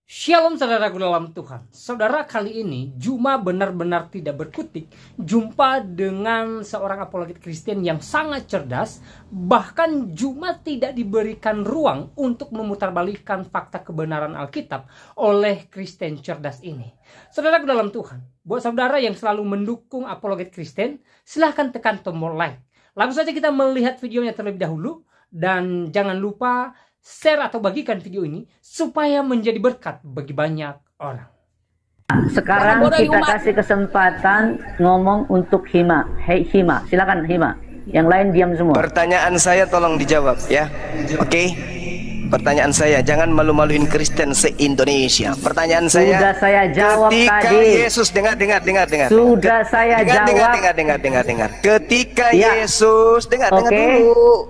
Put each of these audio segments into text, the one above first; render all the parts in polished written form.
Shalom saudaraku dalam Tuhan. Saudara, kali ini Juma benar-benar tidak berkutik jumpa dengan seorang apologet Kristen yang sangat cerdas. Bahkan Juma tidak diberikan ruang untuk memutarbalikkan fakta kebenaran Alkitab oleh Kristen cerdas ini. Saudaraku dalam Tuhan, buat saudara yang selalu mendukung apologet Kristen, silahkan tekan tombol like. Langsung saja kita melihat videonya terlebih dahulu. Dan jangan lupa share atau bagikan video ini supaya menjadi berkat bagi banyak orang. Sekarang kita kasih kesempatan ngomong untuk Hima. Hei Hima, silakan Hima. Yang lain diam semua. Pertanyaan saya tolong dijawab ya. Oke. Pertanyaan saya, jangan malu-maluin Kristen se-Indonesia. Pertanyaan saya. Sudah saya jawab ketika tadi. Yesus dengar. Sudah saya jawab. Dengar. Ketika Yesus dengar dulu.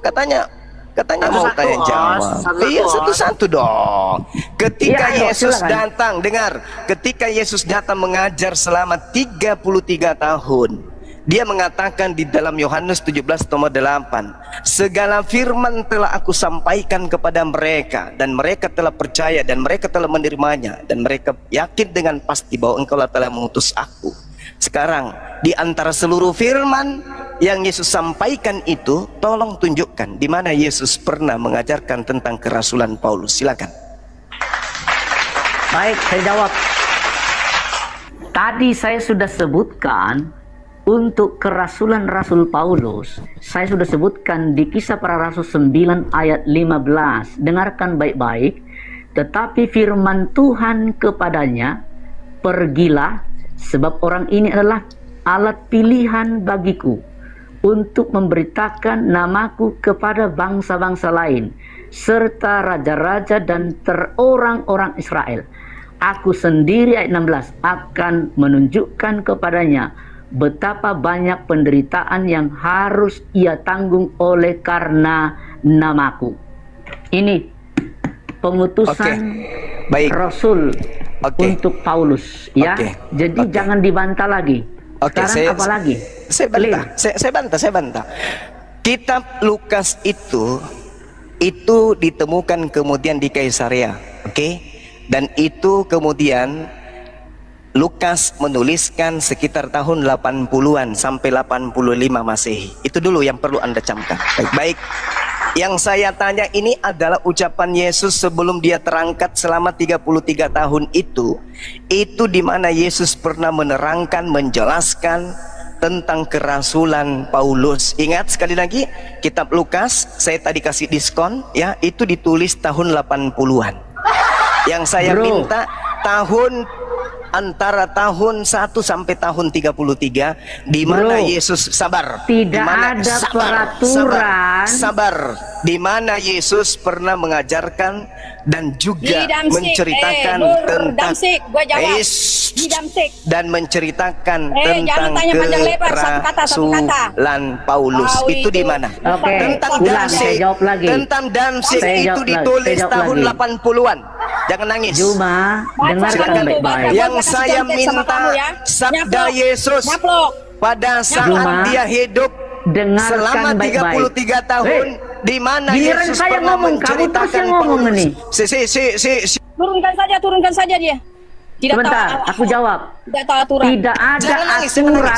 Katanya mau tanya jawab. Iya, satu-satu dong. Ketika Yesus datang, dengar. Ketika Yesus datang mengajar selama 33 tahun, dia mengatakan di dalam Yohanes 17:8, segala firman telah aku sampaikan kepada mereka, dan mereka telah percaya, dan mereka telah menerimanya, dan mereka yakin dengan pasti bahwa engkau telah mengutus aku. Sekarang, di antara seluruh firman yang Yesus sampaikan itu, tolong tunjukkan di mana Yesus pernah mengajarkan tentang kerasulan Paulus. Silakan. Baik, saya jawab. Tadi saya sudah sebutkan untuk kerasulan Rasul Paulus. Saya sudah sebutkan di Kisah Para Rasul 9 ayat 15. Dengarkan baik-baik. Tetapi firman Tuhan kepadanya, pergilah, sebab orang ini adalah alat pilihan bagiku untuk memberitakan namaku kepada bangsa-bangsa lain, serta raja-raja dan orang-orang Israel. Aku sendiri, ayat 16, akan menunjukkan kepadanya betapa banyak penderitaan yang harus ia tanggung oleh karena namaku. Ini pengutusan Rasul untuk Paulus, ya. Jadi jangan dibantah lagi. Sekarang apa lagi? Saya bantah. Kitab Lukas itu ditemukan kemudian di Kaisarea, dan itu kemudian Lukas menuliskan sekitar tahun 80-an sampai 85 Masehi. Itu dulu yang perlu Anda camkan. Baik. Yang saya tanya ini adalah ucapan Yesus sebelum dia terangkat selama 33 tahun itu di mana Yesus pernah menerangkan, menjelaskan tentang kerasulan Paulus. Ingat sekali lagi, kitab Lukas, saya tadi kasih diskon ya, itu ditulis tahun 80-an. Yang saya minta antara tahun 1 sampai tahun 33, di mana Yesus sabar, di mana Yesus pernah mengajarkan dan juga menceritakan tentang kerasulan Paulus. Itu di mana? Tentang Damsyik itu ditulis tahun 80-an. Jangan nangis. Juma, dengarkan baik-baik. Yang saya minta sabda Yesus pada saat dia hidup selama 33 tahun, di mana Yesus pernah menceritakan Paulus. Turunkan saja dia. Sebentar, aku jawab. Tidak ada aturan. Sebentar,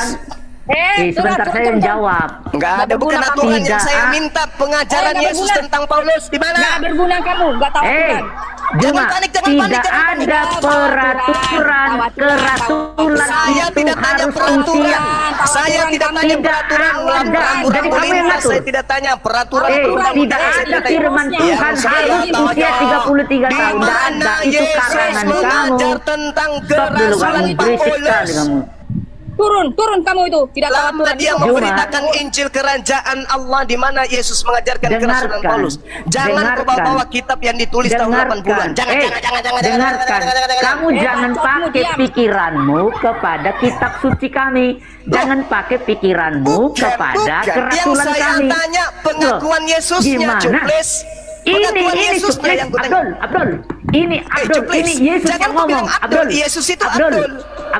saya menjawab. Enggak ada, bukan aturan yang saya minta. Pengajaran Yesus tentang Paulus di mana? Enggak berguna kamu, enggak tahu aturan. Juma, tidak ada peraturan kerasulan. Saya tidak tanya peraturan. Saya tidak tanya peraturan. Jadi kamu yang ngatur. Saya tidak tanya peraturan. Tidak ada firman Tuhan harus usia 33 tahun. Tidak ada, itu karangan kamu. Stop dulu kamu, berisik sekali kamu. Turun kamu itu, tidak tahu aturan. Dia memberitakan Injil kerajaan Allah di mana Yesus mengajarkan kerasulan Paulus. Jangan bawa-bawa kitab yang ditulis tahun 80-an. Jangan. Dengarkan. Kamu jangan pakai pikiranmu kepada kitab suci kami. Jangan pakai pikiranmu kepada kerasulan kami. Yang saya tanya pengakuan Yesusnya, cuples. Ini cuples, Abdul. Ini Yesus yang ngomong. Abdul. Yesus itu Abdul.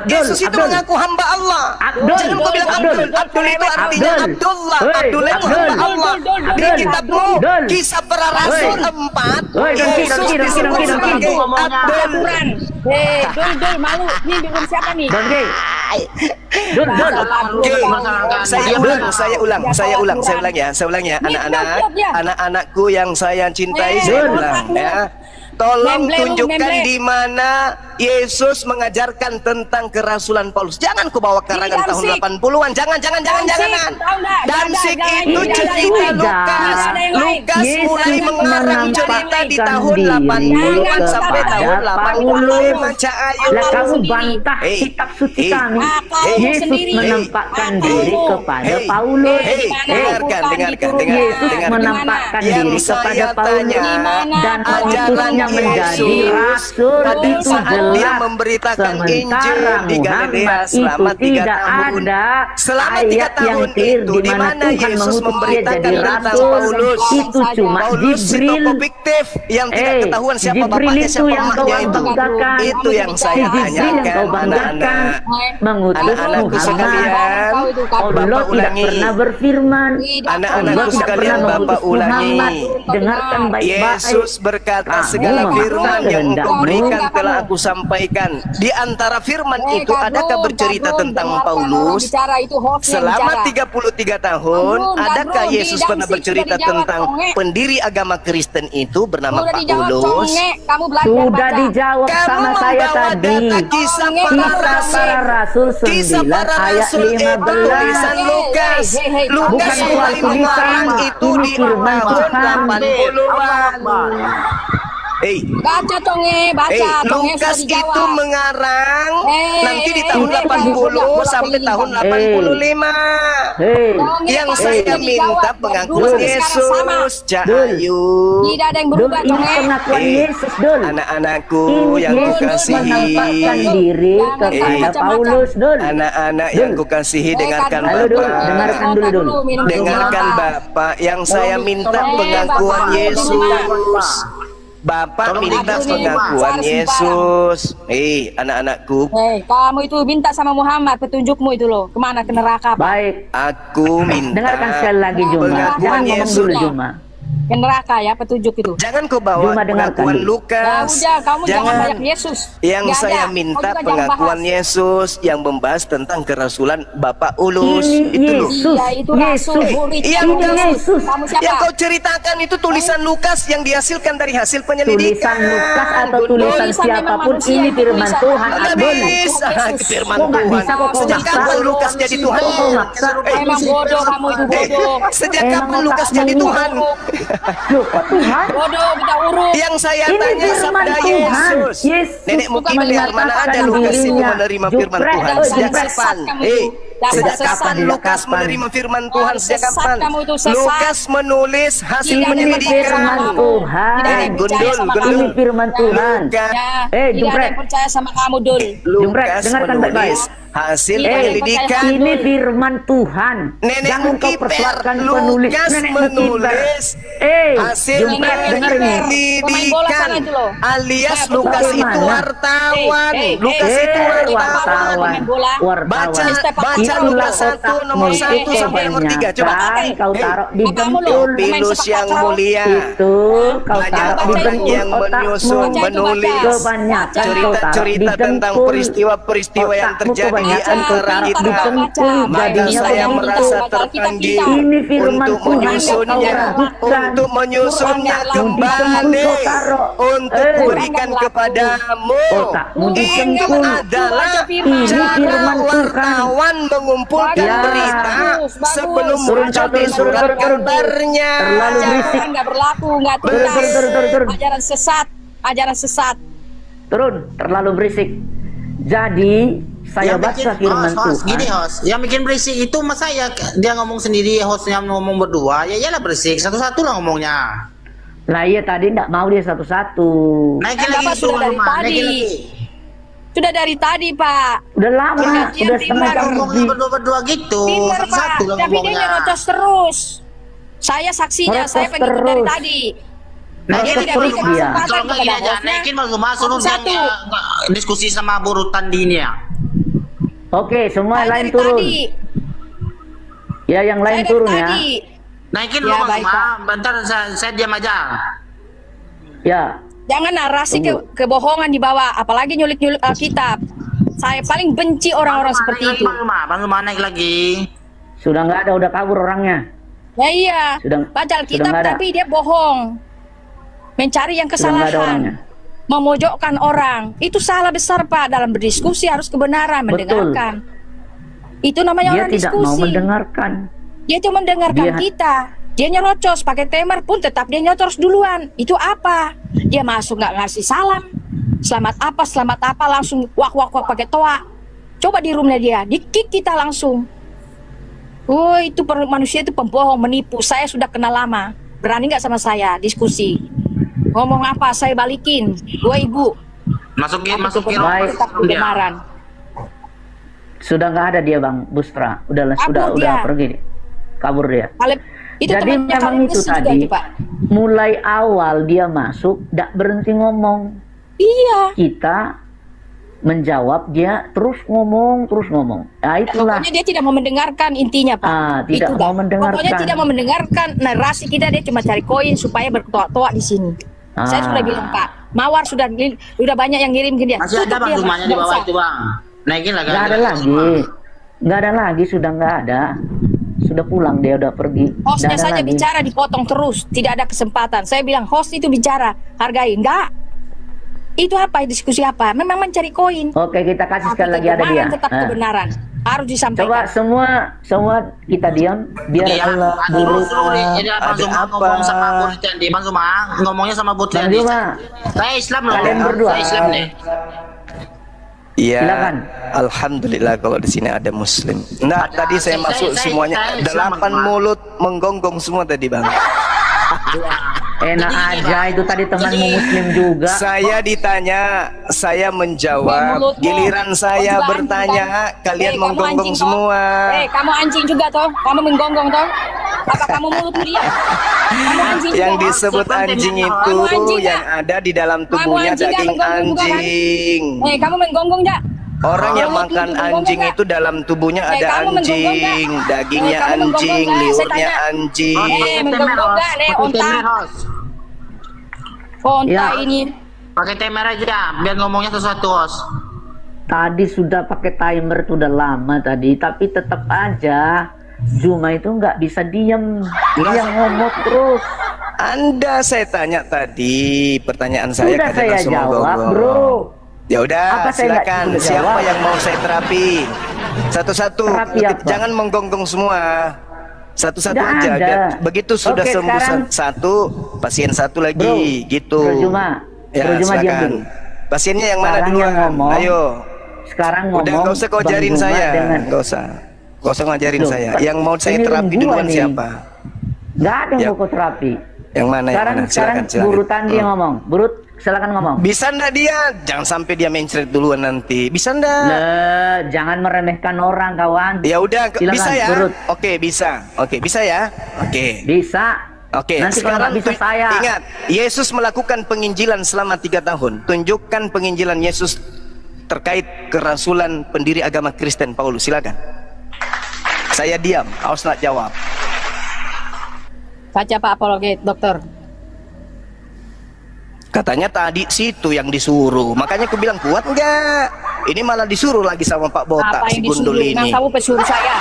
Yesus itu mengaku hamba Allah. Jangan kau bilang Abdul. Abdul itu artinya Abdullah. Abdul itu hamba Allah. Di kitabmu Kisah Para Rasul 4, Yesus disebut sebagai Abdul. Dul, malu. Ini bingung siapa nih? Dul. Saya ulang ya, anak-anakku yang saya cintai, saya ulang ya. Tolong tunjukkan di mana Yesus mengajarkan tentang kerasulan Paulus. Jangan ku bawa karangan tahun 80-an. Jangan. Damsik itu cerita Lukas. Lukas mulai mengarang cerita di tahun 80-an sampai tahun 85. Lah kamu bantah kitab suci kami. Yesus menampakkan diri kepada Paulus. Yesus menampakkan diri kepada Paulus dan mengutusnya menjadi rasul. Itu dia memberitakan Injil di Galilea selama 3 tahun. Selama 3 tahun itu di mana Yesus memberitakan tentang Paulus. Itu cuma Paulus Jibril fiktif yang tidak ketahuan siapa bapaknya, siapa mamahnya itu. Itu yang saya tanyakan, anak-anak. Anak-anakku sekalian, Allah tidak pernah berfirman. Anak-anakku sekalian, Bapak ulangi. Dengarkan baik-baik. Yesus berkata, segala firman yang engkau berikan telah aku sampaikan. Di antara firman itu adakah bercerita tentang Paulus? Selama 33 tahun, adakah Yesus pernah bercerita tentang pendiri agama Kristen itu bernama Paulus? Sudah dijawab sama saya tadi. Kisah Para Rasul 9 ayat 15. Tulisan Lukas. Lukas mulai mengarang itu di tahun 80-an. Baca Lukas itu mengarang nanti di tahun 80 sampai tahun 85. Yang saya minta pengakuan Yesus, Cahayu. Tidak ada yang berubah pengakuan Yesus, Dul. Anak-anakku yang kukasihi, menampakkan diri kepada Paulus, Dul. Anak-anak yang kukasihi, dengarkan Bapak. Dengarkan dulu. Dengarkan Bapak, yang saya minta pengakuan Yesus. Bapak minta pengakuan Yesus. Anak-anakku. Kamu itu minta sama Muhammad petunjukmu itu loh. Kemana? Ke neraka, Pak? Baik. Aku minta. Dengarkan sekali lagi, Juma. Jangan ngomong dulu, Juma. Ke neraka ya, petunjuk itu. Jangan kau bawa pengakuan Lukas. Kamu jangan banyak Yesus. Yang saya minta pengakuan Yesus yang membahas tentang kerasulan Bapak Ulus. Itu loh. Itu rasul murid. Yang kau ceritakan itu tulisan Lukas yang dihasilkan dari hasil penyelidikan. Tulisan Lukas atau tulisan siapapun, ini firman Tuhan. Firman Tuhan. Sejak kapan Lukas jadi Tuhan? Emang bodoh kamu itu, bodoh. Sejak kapan Lukas jadi Tuhan? Tuhan bodoh, kita urus. Yang saya tanya sabda Yesus. Nenek Mukimler, mana ada Lukas itu menerima firman Tuhan? Sejak kapan? Sejak kapan Lukas menerima firman Tuhan? Sejak kapan Lukas menulis hasil penyelidikan Tuhan? Ini firman Tuhan. Tidak ada yang percaya sama kamu, Dul. Lukas menulis hasil penyelidikan. Ini firman Tuhan. Jangan kau persoalkan penulis. Nenek menulis hasil penyelidikan, alias Lukas itu wartawan. Lukas itu wartawan. Baca Lukas 1 nomor 1 sampai nomor 3. Coba kau taruh di bentul. Pilus yang mulia itu kau taruh di bentul yang menyusun menulis cerita tentang peristiwa-peristiwa yang terjadi di antara kita. Maka saya merasa terpanggil untuk menyusunnya kembali, untuk berikan kepadamu. Ini adalah cara wartawan mengumpulkan berita sebelum muncul di surat kabarnya. Nggak berlaku, nggak tuntas. Ajaran sesat. Turun, terlalu berisik. Jadi saya baca firman Tuhan. Gini host, yang bikin berisik itu mas saya, dia ngomong sendiri, hostnya ngomong berdua, ya iyalah berisik, satu-satu lah ngomongnya. Lah iya tadi nggak mau dia satu-satu. Naikin lagi suara rumah, naikin lagi. Sudah dari tadi, Pak. Udah lama, udah setengah jam ngomongnya berdua-berdua gitu. Pintar, Pak. Tapi dia nyerocos terus. Saya saksinya, saya pengen dari tadi. Nah, dia tidak berikan kesempatan kalau nggak gini aja, naikin masuk jangan diskusi sama burutan di ini ya. Oke, semua Saya lain dari turun. tadi. Ya, yang lain Saya dari turun ya. tadi. Naikin Ya, lu baik, Mas. Pak. Bentar saya diam aja. Ya. Jangan narasi Tunggu. kebohongan dibawa, apalagi nyulik-nyulik Alkitab. Saya paling benci orang-orang seperti itu. Bang Luma naik lagi. Sudah nggak ada, udah kabur orangnya. Ya iya, baca sudah Alkitab nggak ada. tapi dia bohong. Mencari yang Sudah nggak ada orangnya. kesalahan. Memojokkan orang. Itu salah besar Pak, dalam berdiskusi harus kebenaran, Betul. mendengarkan. Itu namanya Dia orang tidak diskusi. mau mendengarkan. Dia itu mendengarkan Dia- kita. Dia nyerocos pakai temer pun tetap dia nyerocos duluan. Itu apa? Dia masuk nggak ngasih salam. Selamat apa langsung wak pakai toa. Coba di roomnya dia, di-kick kita langsung. Oh itu manusia itu pembohong, menipu. Saya sudah kenal lama. Berani nggak sama saya diskusi? Ngomong apa saya balikin. Gue ibu. Masukin Baik. Tetap kebenaran. Sudah nggak ada dia Bang Bustra. Udah Kabur udah dia. pergi. Kabur dia. Itu Jadi temannya memang Kaleb itu Messi juga tadi itu, Pak. mulai awal dia masuk tidak berhenti ngomong. Iya. Kita menjawab, dia terus ngomong. Nah itulah. Pokoknya dia tidak mau mendengarkan intinya Pak. Tidak Itu, mau Pak. mendengarkan. Pokoknya tidak mau mendengarkan narasi kita, dia cuma cari koin supaya bertoa-toa di sini. Saya sudah bilang Pak, Mawar sudah banyak yang ngirim ke dia. Masih ada Bang rumahnya di bawah itu Bang. Naikin lagi. Nggak ada lagi. Nggak ada lagi, sudah nggak ada. Sudah pulang, dia udah pergi. Hostnya Nggak ada saja lagi. bicara dipotong terus, tidak ada kesempatan. Saya bilang host itu bicara, hargai. Enggak. Itu apa? Diskusi apa? Memang mencari koin. Oke, kita kasih Tapi sekali lagi ada dia. tetap kebenaran. Harus Coba disampaikan. semua kita diam biar Allah dulu. Jadi Bang Zuma ngomong sama Putri Andi. Bang Zuma ngomongnya sama Putri Bang Andi. Zuma, Saya Islam loh. kalian berdua. Saya Islam deh. Iya. Silakan. Alhamdulillah kalau di sini ada muslim. Nah, tadi saya masuk semuanya Islam, 8 Bang. mulut menggonggong semua tadi, Bang. Enak aja itu tadi temanmu muslim juga. Saya ditanya, saya menjawab. Mulutmu. Giliran saya Kau juga bertanya, anjing, kan? kalian Kamu menggonggong anjing, toh? semua. Kamu anjing juga toh? Kamu menggonggong toh? Apa kamu mulut dia? Kamu anjing Yang juga. disebut anjing itu Kamu anjing, yang Kak? ada di dalam Kamu tubuhnya anjing, Kak, daging menggonggong juga, kan? anjing. Kamu menggonggong enggak? Orang yang Mulut makan lu menggonggong anjing nggak? itu dalam tubuhnya ada kamu menggonggong anjing, nggak? dagingnya kamu menggonggong anjing, nggak? Saya liurnya tanya. anjing. Menggonggong enggak? Ontak. Ontak Ya. ini. Pakai timer aja biar ngomongnya sesuatu Host. Tadi sudah pakai timer tuh udah lama tadi, tapi tetap aja Zuma itu nggak bisa diem, dia ngomong terus. Anda saya tanya tadi, pertanyaan saya Sudah kalian saya langsung jawab, menggonggong. bro. Ya udah, Apa saya nggak silakan. sudah Siapa jawab? yang mau saya terapi? Satu-satu. Terapi apa? Jangan menggonggong semua. Satu-satu Nggak aja. ada. Begitu sudah Oke, sembuh sekarang- satu, pasien satu lagi, gitu. Bro Zuma, Ya, Bro Zuma diam silakan. dulu. Pasiennya yang mana Sekarang dulu? yang ngomong. Ayo. Sekarang ngomong. Udah nggak usah kau Bang ajarin Zuma saya. dengan- Nggak usah. Nggak usah ngajarin Loh, saya. Pak, Yang mau saya ini terapi room duluan gua nih. siapa? Nggak ada yang Ya. mau kau terapi. Yang mana? Sekarang yang mana? Silakan. Buru Tandi yang ngomong. Burut, silakan ngomong. Bisa ndak dia? Jangan sampai dia mencret duluan nanti. Bisa ndak? Jangan meremehkan orang kawan. Ya udah, Silakan, bisa ya? Burut. Oke, bisa. Oke, bisa ya? Oke. Bisa. Oke, Nanti kalau sekarang nggak bisa saya. ingat, Yesus melakukan penginjilan selama 3 tahun. Tunjukkan penginjilan Yesus terkait kerasulan pendiri agama Kristen Paulus. Silakan. Saya diam, awas nak jawab. Baca Pak apologet, dokter. Katanya tadi situ yang disuruh. Makanya aku bilang kuat enggak? Ini malah disuruh lagi sama Pak Botak Apa si yang gundul disuruh? Nah, ini. kamu pesuruh saya.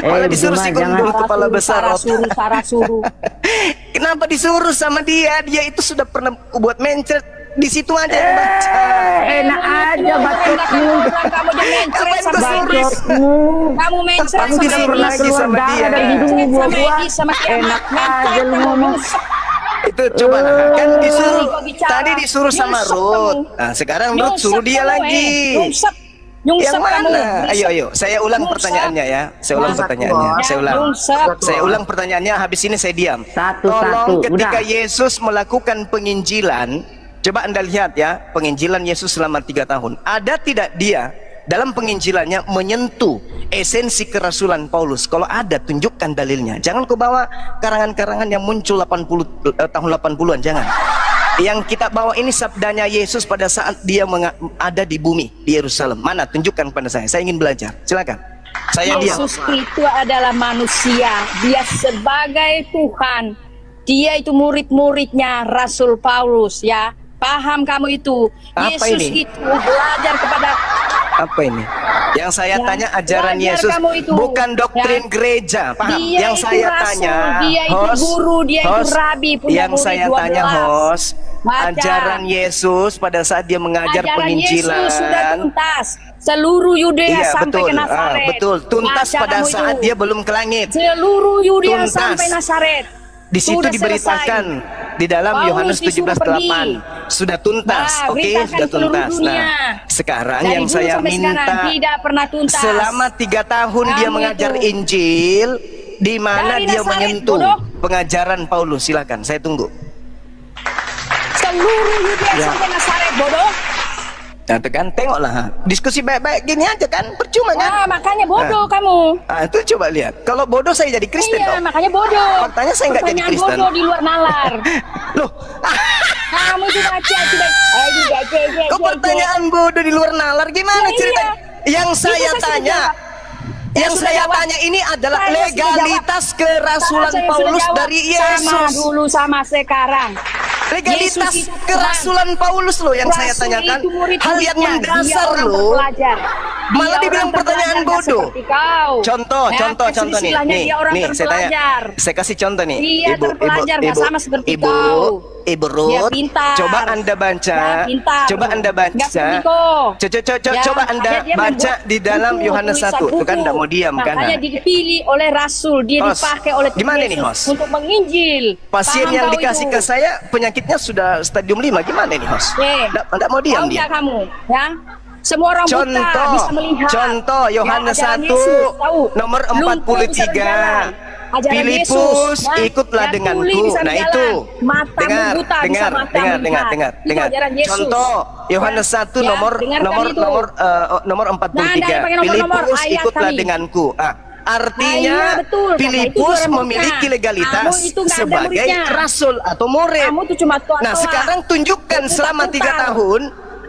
Malah disuruh Zuma, si gundul jangan- kepala besar. Sarah suruh. Kenapa disuruh sama dia? Dia itu sudah pernah buat mencret di situ aja yang baca. Enak aja bacotmu. Kamu yang mencret Ngapain sama kau suruh? Edis. Bacotmu. Kamu mencret Kamu sama disuruh Edis. lagi Keluar sama darah dia. dari hidung Mencret gua. sama Edis, sama siapa? Enak Mencret aja lu kamu, ngomong. nyungsep. Itu coba lah. Kan disuruh Kau bicara. tadi disuruh sama Nyungsep Ruth. kamu. Nah, sekarang Ruth Nyungsep suruh dia kamu, lagi. Nyungsep. Yang Nyungsep kamu. mana? Ayo, Berisik. saya ulang Nyungsep. pertanyaannya ya. Saya ulang Nyungsep. pertanyaannya. Ya, Saya ulang. nyungsep. Saya ulang pertanyaannya. Habis ini saya diam. Satu-satu. Tolong ketika Udah. Yesus melakukan penginjilan, coba Anda lihat ya, penginjilan Yesus selama 3 tahun. Ada tidak dia dalam penginjilannya menyentuh esensi kerasulan Paulus? Kalau ada, tunjukkan dalilnya. Jangan kau bawa karangan-karangan yang muncul 80 tahun 80-an, jangan. Yang kita bawa ini sabdanya Yesus pada saat dia ada di bumi di Yerusalem. Mana? Tunjukkan pada saya ingin belajar. Silakan. Saya diam. Yesus itu adalah manusia. Dia sebagai Tuhan. Dia itu murid-muridnya Rasul Paulus, ya. Paham kamu itu? Apa Yesus ini? itu belajar kepada Apa ini? Yang saya Ya, tanya ajaran belajar Yesus, kamu itu. bukan doktrin Ya. gereja. Paham? Dia Yang itu saya rasul, tanya, dia itu host, guru, dia itu host, rabi, punya yang murid saya 12. tanya, host, Baca. ajaran Yesus pada saat dia mengajar Ajaran penginjilan. Yesus sudah tuntas. Seluruh Yudea Iya, sampai betul. ke Nazaret. Betul. Tuntas Baca pada kamu saat itu. dia belum ke langit. Seluruh Yudea Tuntas. sampai Nazaret. Di situ Sudah diberitakan selesai. di dalam Paulus Yohanes disuruh 17:8 sudah tuntas, Nah, oke, beritakan sudah seluruh tuntas. dunia. Nah, sekarang Dari yang dulu saya sampai minta sekarang tidak pernah tuntas. selama 3 tahun dia Kamu mengajar itu. Injil, di mana Dari dia Nazaret, menyentuh bodoh. pengajaran Paulus. Silakan, saya tunggu. Seluruh Yudea Ya. sampai Nazaret, bodoh. Nah, itu kan tengoklah, diskusi baik-baik gini aja kan, percuma kan? Nah, makanya bodoh kamu. Itu coba lihat. Kalau bodoh saya jadi Kristen Iya, dong. makanya bodoh. Faktanya saya nggak jadi Pertanyaan Kristen. bodoh di luar nalar. Loh, Kamu itu baca sudah. kok pertanyaan bodoh di luar nalar gimana Ya, ceritanya? Yang Itu saya sudah tanya, jawab. yang sudah saya jawab. tanya ini adalah Saya sudah legalitas kerasulan Saya sudah Paulus jawab. dari Sama Yesus. dulu sama sekarang. Legalitas Yesus itu kerasulan Paulus loh yang saya Rasul tanyakan. itu murid-muridnya. Hal yang Dia mendasar orang loh. terpelajar. Malah Dia dibilang orang pertanyaan terpelajar, nggak bodoh. seperti kau. Contoh nih. Istilahnya dia orang Nih, saya tanya. terpelajar. Saya kasih contoh nih. Dia terpelajar, nggak sama seperti kau. Ibu Dia Ruth, pintar. coba Anda baca. Dia pintar. Coba Anda Nggak baca. seperti kau. Coba Ya, Anda makanya dia baca membuat di dalam buku, Yohanes tulisan 1. Itu kan buku. enggak mau diam kan? Makanya dipilih oleh Rasul, dia Host, dipakai oleh Tuhan gimana Yesus nih, host? untuk menginjil. Pasien Paham yang kau dikasih itu? ke saya penyakitnya sudah stadium 5. Gimana nih, host? Enggak mau diam Tahu dia. nggak kamu, ya? Semua orang buta bisa melihat. Contoh Yohanes ajaran 1 Yesus, tahu. nomor Lumpuh bisa 43. berjalan. Ajaran Filipus, Yesus, ya. ikutlah Ya, tuli denganku. bisa Nah berjalan. itu. Matamu buta bisa mata melihat. Itu ajaran Yesus. Contoh Yohanes 1 Ya, nomor dengarkan nomor itu. nomor 43. Nah, pakai nomor-nomor, Filipus, ayat ikutlah kami. denganku. Artinya Nah, iya, betul. Karena itu Filipus orang memiliki buta. legalitas Kamu itu nggak ada sebagai muridnya. rasul atau murid. Kamu tuh cuma tua-tua. Nah, sekarang tunjukkan selama 3 Putar-putar. tahun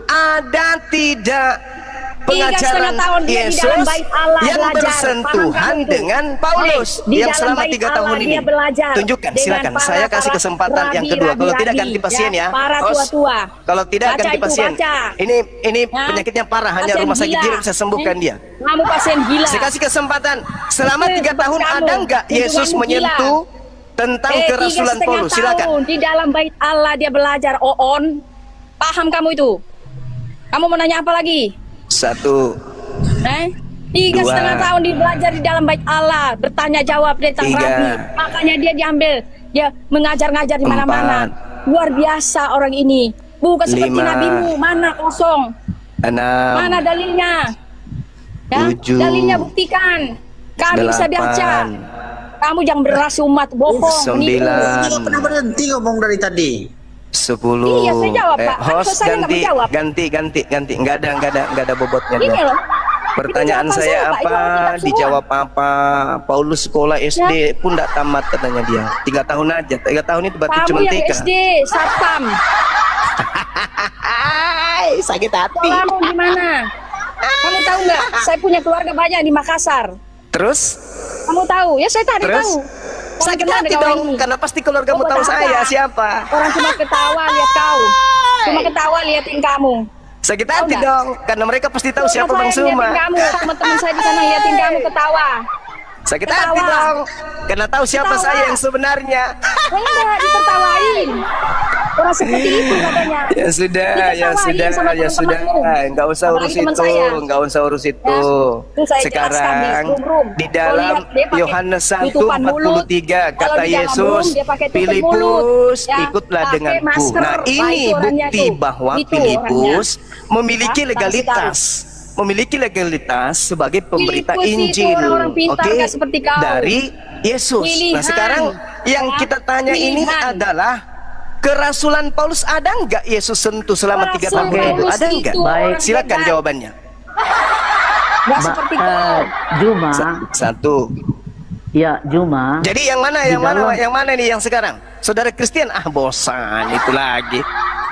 ada tidak 3,5 pengajaran tahun dia di Yesus dalam bait Allah yang belajar. bersentuhan Paham kamu itu? dengan Paulus Di yang dalam selama bait 3 tahun Allah ini. dia belajar Tunjukkan, dengan silakan. Saya kasih kesempatan yang kedua. Kalau tidak ganti pasien ya. Para Host. tua-tua. Kalau tidak Baca ganti itu, pasien. baca. Ini Ya. penyakitnya parah, hanya Pasien rumah sakit gila. jiwa bisa sembuhkan dia. Kamu pasien gila. Saya kasih kesempatan. Selama Itu 3 tahun kamu. ada nggak Yesus Hitunganmu menyentuh tentang kerasulan 3,5 Paulus? Silakan. tahun di dalam bait Allah dia belajar on. Paham kamu itu? Kamu mau nanya apa lagi? 1, 3,5 2, tahun dia belajar di dalam bait Allah, bertanya jawab dia tentang 3, Rabi. Makanya dia diambil, dia mengajar-ngajar di mana-mana. 4, Luar biasa orang ini. Bukan seperti 5, nabimu, mana kosong. 6, Mana dalilnya? Ya, 7, dalilnya buktikan. Kami bisa baca. 8, Kamu jangan berasi umat bohong, 9, menipu. Nggak pernah berhenti ngomong dari tadi. 10. Iya, saya jawab, Pak. Host Saya nggak menjawab. ganti. Enggak ada bobotnya. Ini loh. Pertanyaan Itu jawaban saya Pak. Itu apa? Alkitab semua. Dijawab apa? Paulus sekolah SD pun tidak tamat katanya dia. 3 tahun aja. 3 tahun itu berarti Kamu cuma yang 3. SD, Satpam. Sakit hati. Kamu gimana? Kamu tahu nggak? Saya punya keluarga banyak di Makassar. Terus? Kamu tahu? Ya saya tadi Terus? tahu. Orang Sakit kenal hati dengan orang dong, ini. karena pasti keluargamu Oh, tahu kenapa? saya siapa. Orang cuma ketawa lihat kau. Cuma ketawa lihatin kamu. Sakit hati nggak? dong, karena mereka pasti tahu siapa Cuma Bang saya Suma. liatin kamu, teman-teman saya di sana liatin kamu ketawa. Sakit Ketawa. hati dong, karena tahu siapa Ketawa. saya yang sebenarnya. Enggak, ditertawain. Orang seperti itu katanya. Ya sudah, Diketawain sama teman-temanmu. Enggak usah urus Apalagi teman itu, saya. enggak usah urus itu. Itu saya jelaskan di Sekarang room. di Kau dalam lihat dia pakai Yohanes tutupan mulut. 1:43 Kalau kata di dalam Yesus, room dia pakai tutup Filipus mulut. Ya, ikutlah pakai denganku. masker. Nah, Nah, ini itu orangnya bukti tuh. bahwa Itu Filipus memiliki Ya, legalitas. Memiliki legalitas sebagai pemberita Filipus itu Injil. orang-orang pintar, Oke? nggak seperti kau. Dari Yesus. Nah, Pilihan. sekarang yang Ya, kita tanya ini pilihan. adalah kerasulan Paulus ada nggak Yesus sentuh selama 3 tahun Rasul itu? Paulus Ada nggak? itu orang Silakan hebat. jawabannya. Nggak seperti kau. Juma, 1, Ya, Juma. Jadi yang mana, yang mana nih yang sekarang? Saudara Kristen, bosan itu lagi.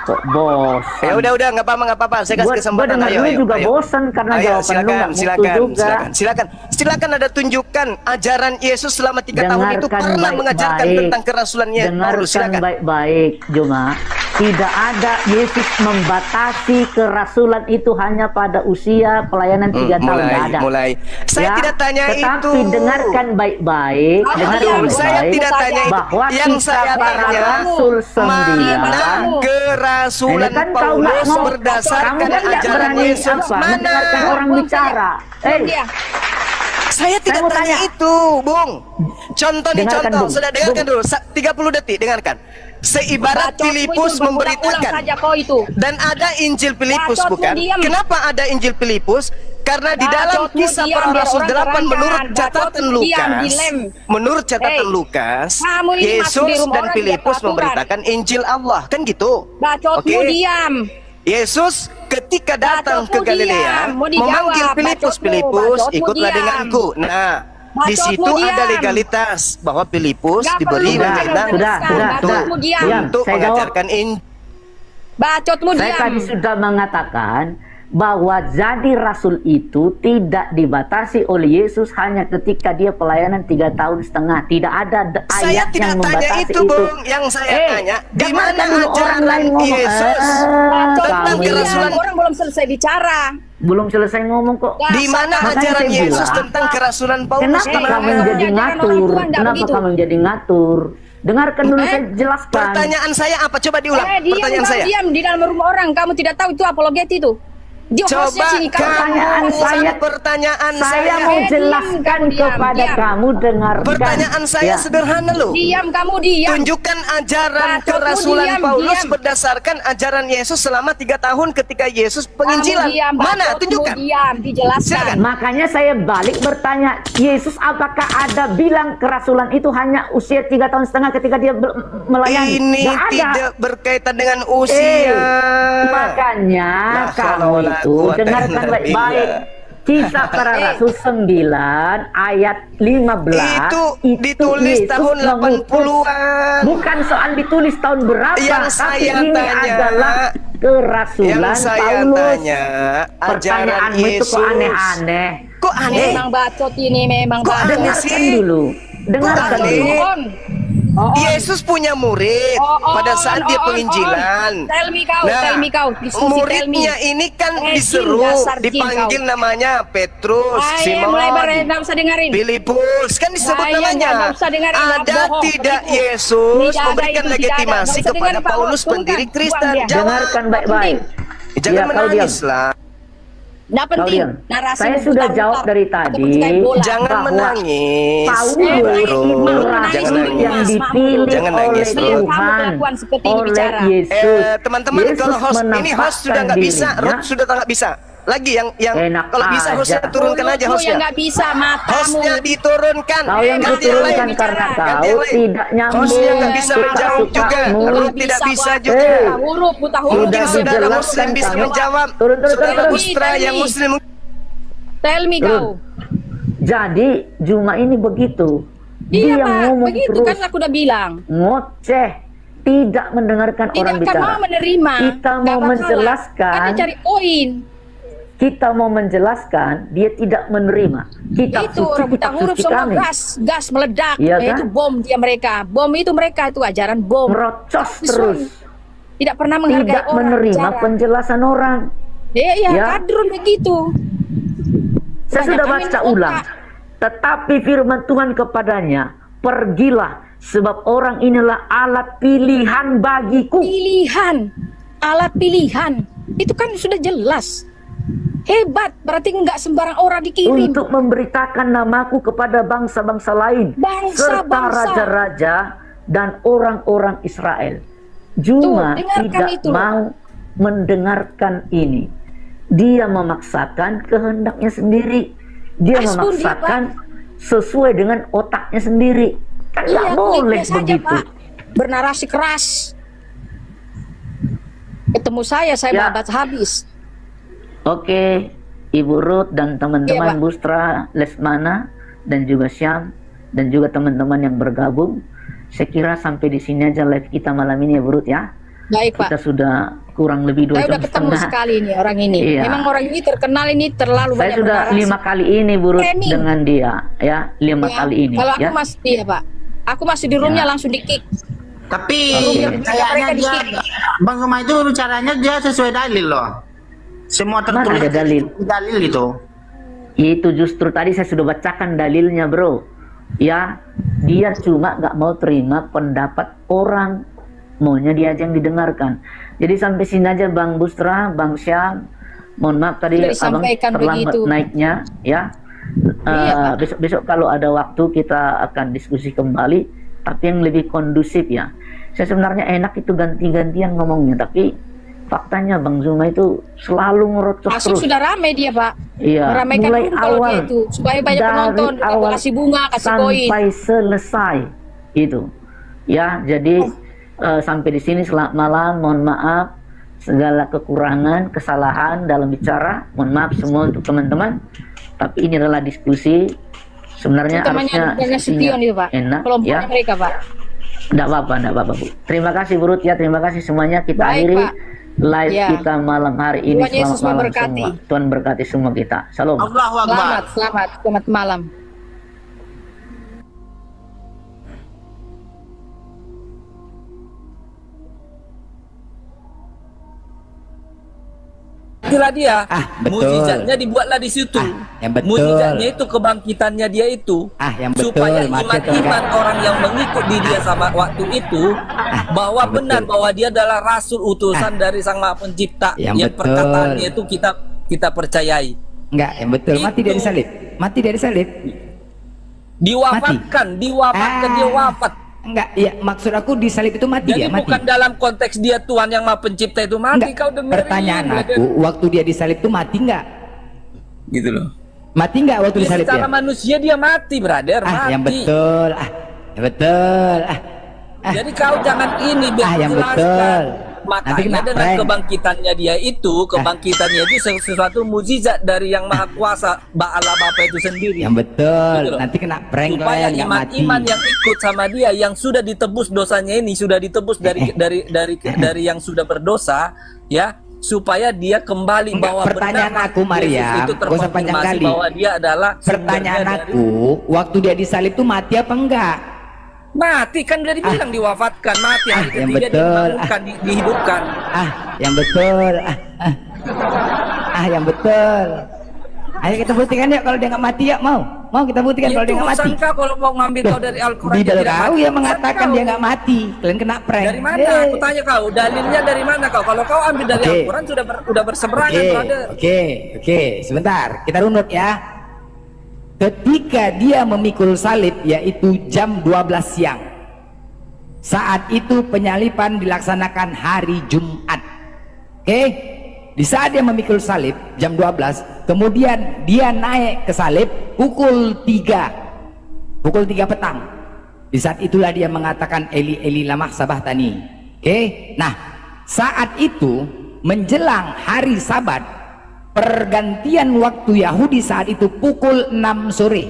Kok bos? Ya udah nggak apa-apa. Saya kasih kesempatan. Ayo, juga bosan karena jawaban lu silakan ada tunjukkan ajaran Yesus selama 3 tahun itu pernah mengajarkan tentang kerasulannya. Dengarkan baik-baik, Juma. Tidak ada Yesus membatasi kerasulan itu hanya pada usia pelayanan 3 tahun. Saya tidak tanya itu. Tetapi dengarkan baik-baik. Saya tidak tanya itu. Bahwa yang saya tanya rasul 9 kerasulan Paulus berdasarkan ajaran Yesus. Mana orang bicara? Saya tidak tanya itu, Bung. Contoh. Sudah dengarkan dulu. 30 detik, dengarkan. Seibarat Filipus memberitakan, dan ada Injil Filipus, bukan? Kenapa ada Injil Filipus? Karena di dalam Kisah Para Rasul 8 menurut catatan Lukas, Yesus dan Filipus memberitakan Injil Allah, kan gitu? Bacotmu diam. Yesus ketika datang ke Galilea memanggil Filipus, ikutlah denganku. Nah, di situ ada legalitas bahwa Filipus diberi wewenang untuk mengajarkan Injil. Bacotmu diam. Saya tadi sudah mengatakan bahwa jadi rasul itu tidak dibatasi oleh Yesus hanya ketika dia pelayanan 3 tahun setengah. Tidak ada ayat yang membatasi itu. Bung. Yang saya tanya, di mana ajaran Yesus tentang kerasulan? Orang belum selesai bicara. Belum selesai ngomong kok. Di mana ajaran Yesus tentang kerasulan Paulus? Kenapa kamu menjadi ngatur? Kenapa kamu menjadi ngatur? Dengarkan dulu saya jelaskan. Pertanyaan saya apa? Coba diulang. Pertanyaan saya. Diam di dalam rumah orang. Kamu tidak tahu itu apologet itu. Coba pertanyaan saya mau jelaskan kepada kamu. Dengarkan. Pertanyaan saya sederhana loh. Diam, kamu diam. Tunjukkan ajaran kerasulan Paulus berdasarkan ajaran Yesus selama 3 tahun ketika Yesus penginjilan. Mana? Tunjukkan. Diam, dijelaskan. Makanya saya balik bertanya, Yesus apakah ada bilang kerasulan itu hanya usia 3 tahun setengah ketika dia melayani? Ini tidak berkaitan dengan usia. Makanya kamu itu dengarkan baik-baik. Kisah Para Rasul 9 ayat 15 itu ditulis tahun 80-an. Bukan soal ditulis tahun berapa, yang tapi saya ini tanya, adalah kerasulan yang saya Paulus. Tanya, pertanyaanmu Yesus. itu kok aneh-aneh. Kok aneh? Memang bacot ini, memang kok bacot. Dengarkan dulu. Dengarkan dulu. Yesus punya murid pada saat dia penginjilan. Tell me kau. Muridnya ini kan diseru, dipanggil namanya Petrus, Simon, Filipus, kan disebut namanya. Ada tidak Yesus memberikan legitimasi kepada Paulus pendiri Kristen? Dengarkan baik-baik. Jangan menangis lah. Nggak penting. Saya sudah jawab dari tadi. Jangan menangis. Paulus yang dipilih oleh Tuhan, oleh Yesus. Teman-teman, kalau host sudah nggak bisa, Ruth sudah nggak bisa. Lagi yang kalau bisa hostnya turunkan aja hostnya. Nggak bisa, matamu. Hostnya diturunkan. Kau yang diturunkan karena kau tidak nyambung. Hostnya nggak bisa menjawab juga. Ruth tidak bisa juga. Mungkin saudara Muslim bisa menjawab. Saudara Ustra yang Muslim. Tell me kau. Jadi Juma ini begitu. Dia ngomong begitu terus. kan aku udah bilang. Ngoceh. Tidak mendengarkan orang bicara. Tidak mau menerima. Kita mau menjelaskan. Ada cari poin. Kita mau menjelaskan, dia tidak menerima. Kitab suci kami. Gas meledak. Iya kan? Itu bom dia mereka. Bom itu mereka itu ajaran bom. Merocos terus. Tidak pernah menghargai tidak orang. Menerima penjelasan orang. Iya, kadrun begitu. Saya sudah baca ulang. Tetapi firman Tuhan kepadanya, pergilah, sebab orang inilah alat pilihan bagiku. Pilihan, alat pilihan. Itu kan sudah jelas. Hebat, berarti nggak sembarang orang dikirim. Untuk memberitakan namaku kepada bangsa-bangsa lain. Serta raja-raja dan orang-orang Israel. Juma tidak mau mendengarkan ini. Dia memaksakan kehendaknya sendiri. Dia memaksakan sesuai dengan otaknya sendiri. Kan nggak boleh begitu. Pak. Bernarasi keras. Ketemu saya babat habis. Oke, Ibu Ruth dan teman-teman Bustra, Lesmana, dan juga Syam, dan juga teman-teman yang bergabung. Saya kira sampai di sini aja live kita malam ini ya Bu Ruth ya. Baik Pak. Kita sudah kurang lebih 2 jam Saya udah ketemu setengah. sekali ini orang ini. Iya. Memang orang ini terkenal, ini terlalu Saya banyak sudah bernarasi. 5 kali ini Bu Ruth Training. dengan dia ya, 5 Ya, kali ini kalau ya. aku masih iya Pak. Aku masih di roomnya Ya. langsung di kick. Tapi Oke. kayaknya Mereka dia dikit. Bang Suma itu caranya dia sesuai dalil loh. Semua Mana tertulis ada dalil? di dalil itu. Itu justru tadi saya sudah bacakan dalilnya bro. Ya, dia cuma nggak mau terima pendapat orang, maunya dia aja yang didengarkan. Jadi sampai sini aja Bang Bustra, Bang Syam. Mohon maaf tadi Sudah abang disampaikan terlambat begitu. naiknya ya. Iya, Pak. Besok-besok kalau ada waktu kita akan diskusi kembali, tapi yang lebih kondusif ya. Saya sebenarnya enak itu ganti-gantian ngomongnya, tapi faktanya Bang Zuma itu selalu ngerocos Masuk terus. sudah rame dia Pak. Iya, Meramaikan mulai dulu kalau awal dia itu supaya banyak dari penonton, awal kasih bunga, kasih koin. sampai selesai itu. Ya, jadi sampai di sini selamat malam. Mohon maaf segala kekurangan, kesalahan dalam bicara. Mohon maaf semua untuk teman-teman. Tapi ini adalah diskusi. Sebenarnya harusnya Temannya Setion itu Pak. enak Kelompoknya ya. mereka Pak. Enggak apa-apa Bu. Terima kasih Bu Ruth ya, terima kasih semuanya. Kita Baik, akhiri Pak. live Ya. kita malam hari ini. Tuhan Yesus Selamat malam memberkati. semua. Tuhan berkati semua kita. Shalom. Allahu Akbar. Selamat malam. Itulah dia. Betul. Mukjizatnya dibuatlah di situ. Yang betul. Mukjizatnya itu kebangkitannya dia itu. Yang betul. Supaya Mati iman-iman orang yang mengikuti dia sama waktu itu bahwa yang benar betul. bahwa dia adalah rasul utusan dari Sang Maha Pencipta. Yang betul. Perkataannya itu kita percayai. Enggak, yang betul. Mati Itu. dari salib. Mati dari salib. Diwafatkan, dia wafat. Enggak, ya maksud aku di salib itu mati Jadi dia, mati. bukan dalam konteks dia Tuhan yang Maha Pencipta itu mati. Enggak, Kau dengerin. pertanyaan aku, waktu dia di salib itu mati enggak? Gitu loh. Mati enggak waktu di Ya, salib secara dia? manusia dia mati, brother. Mati. Yang betul. Yang betul. Jadi kau jangan ini biar yang jelaskan. betul. Nanti Makanya kena dengan prank. kebangkitannya dia itu, sesuatu mukjizat dari yang Maha Kuasa, Allah Bapa itu sendiri. Yang betul. Gitu loh. Nanti kena prank lah Supaya yang enggak mati. iman-iman yang ikut sama dia, yang sudah ditebus dosanya ini, sudah ditebus dari yang sudah berdosa, ya, supaya dia kembali Enggak, bahwa pertanyaan benar aku, Maria, Yesus itu gak usah panjang terkonfirmasi kali. bahwa dia adalah Pertanyaan sumbernya dari- aku, waktu dia di salib itu mati apa enggak? Mati kan udah dibilang diwafatkan, mati hari yang ketiga betul. dibangunkan, dihidupkan. Yang betul. Yang betul. Ayo kita buktikan ya kalau dia nggak mati ya, mau kita buktikan kalau dia nggak mati. Urusan kau kalau mau ngambil kau dari Al-Quran. Bidal dia tidak kau mati. yang Urusan mengatakan kau. dia nggak mati, kalian kena prank. Dari mana? Aku tanya kau, dalilnya dari mana kau? Kalau kau ambil dari Oke. Al-Quran sudah berseberangan, brother. Oke, sebentar, kita runut ya. Ketika dia memikul salib, yaitu jam 12 siang. Saat itu penyalipan dilaksanakan hari Jumat. Oke? Di saat dia memikul salib jam 12, kemudian dia naik ke salib pukul 3 petang. Di saat itulah dia mengatakan Eli Eli lama sabachthani. Oke? Nah, saat itu menjelang hari Sabat, pergantian waktu Yahudi saat itu pukul 6 sore.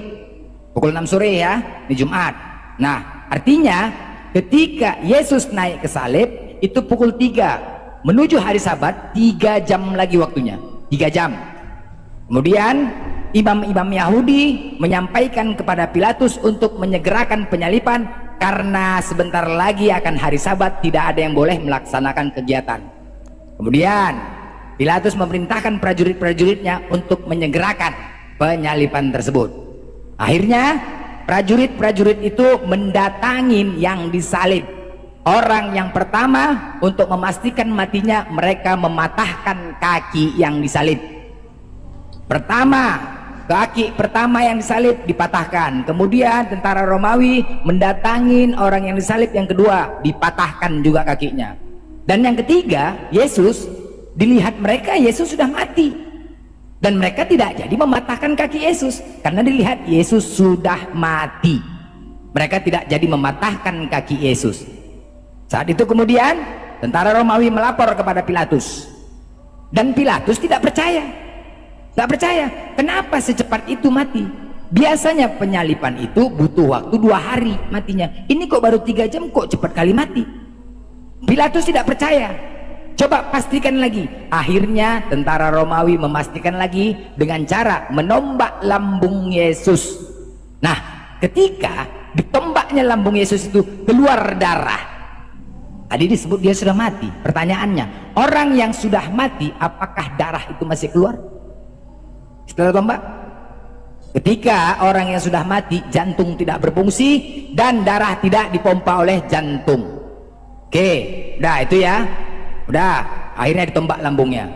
Pukul 6 sore ya, di Jumat. Nah, artinya ketika Yesus naik ke salib itu pukul 3 menuju hari Sabat, 3 jam lagi waktunya, 3 jam. Kemudian imam-imam Yahudi menyampaikan kepada Pilatus untuk menyegerakan penyalipan karena sebentar lagi akan hari Sabat, tidak ada yang boleh melaksanakan kegiatan. Kemudian Pilatus memerintahkan prajurit-prajuritnya untuk menyegerakan penyalipan tersebut. Akhirnya prajurit-prajurit itu mendatangin yang disalib. Orang yang pertama untuk memastikan matinya, mereka mematahkan kaki yang disalib. Kaki pertama yang disalib dipatahkan. Kemudian tentara Romawi mendatangin orang yang disalib yang kedua, dipatahkan juga kakinya. Dan yang ketiga, Yesus, dilihat mereka Yesus sudah mati. Dan mereka tidak jadi mematahkan kaki Yesus karena dilihat Yesus sudah mati. Mereka tidak jadi mematahkan kaki Yesus. Saat itu kemudian tentara Romawi melapor kepada Pilatus. Dan Pilatus tidak percaya. Tidak percaya. Kenapa secepat itu mati? Biasanya penyalipan itu butuh waktu 2 hari matinya. Ini kok baru 3 jam, kok cepat kali mati. Pilatus tidak percaya. Coba pastikan lagi. Akhirnya tentara Romawi memastikan lagi dengan cara menombak lambung Yesus. Nah, ketika ditombaknya lambung Yesus itu keluar darah. Tadi disebut dia sudah mati. Pertanyaannya, orang yang sudah mati, apakah darah itu masih keluar setelah tombak? Ketika orang yang sudah mati, jantung tidak berfungsi dan darah tidak dipompa oleh jantung. Oke, udah itu ya. Udah, akhirnya ditombak lambungnya.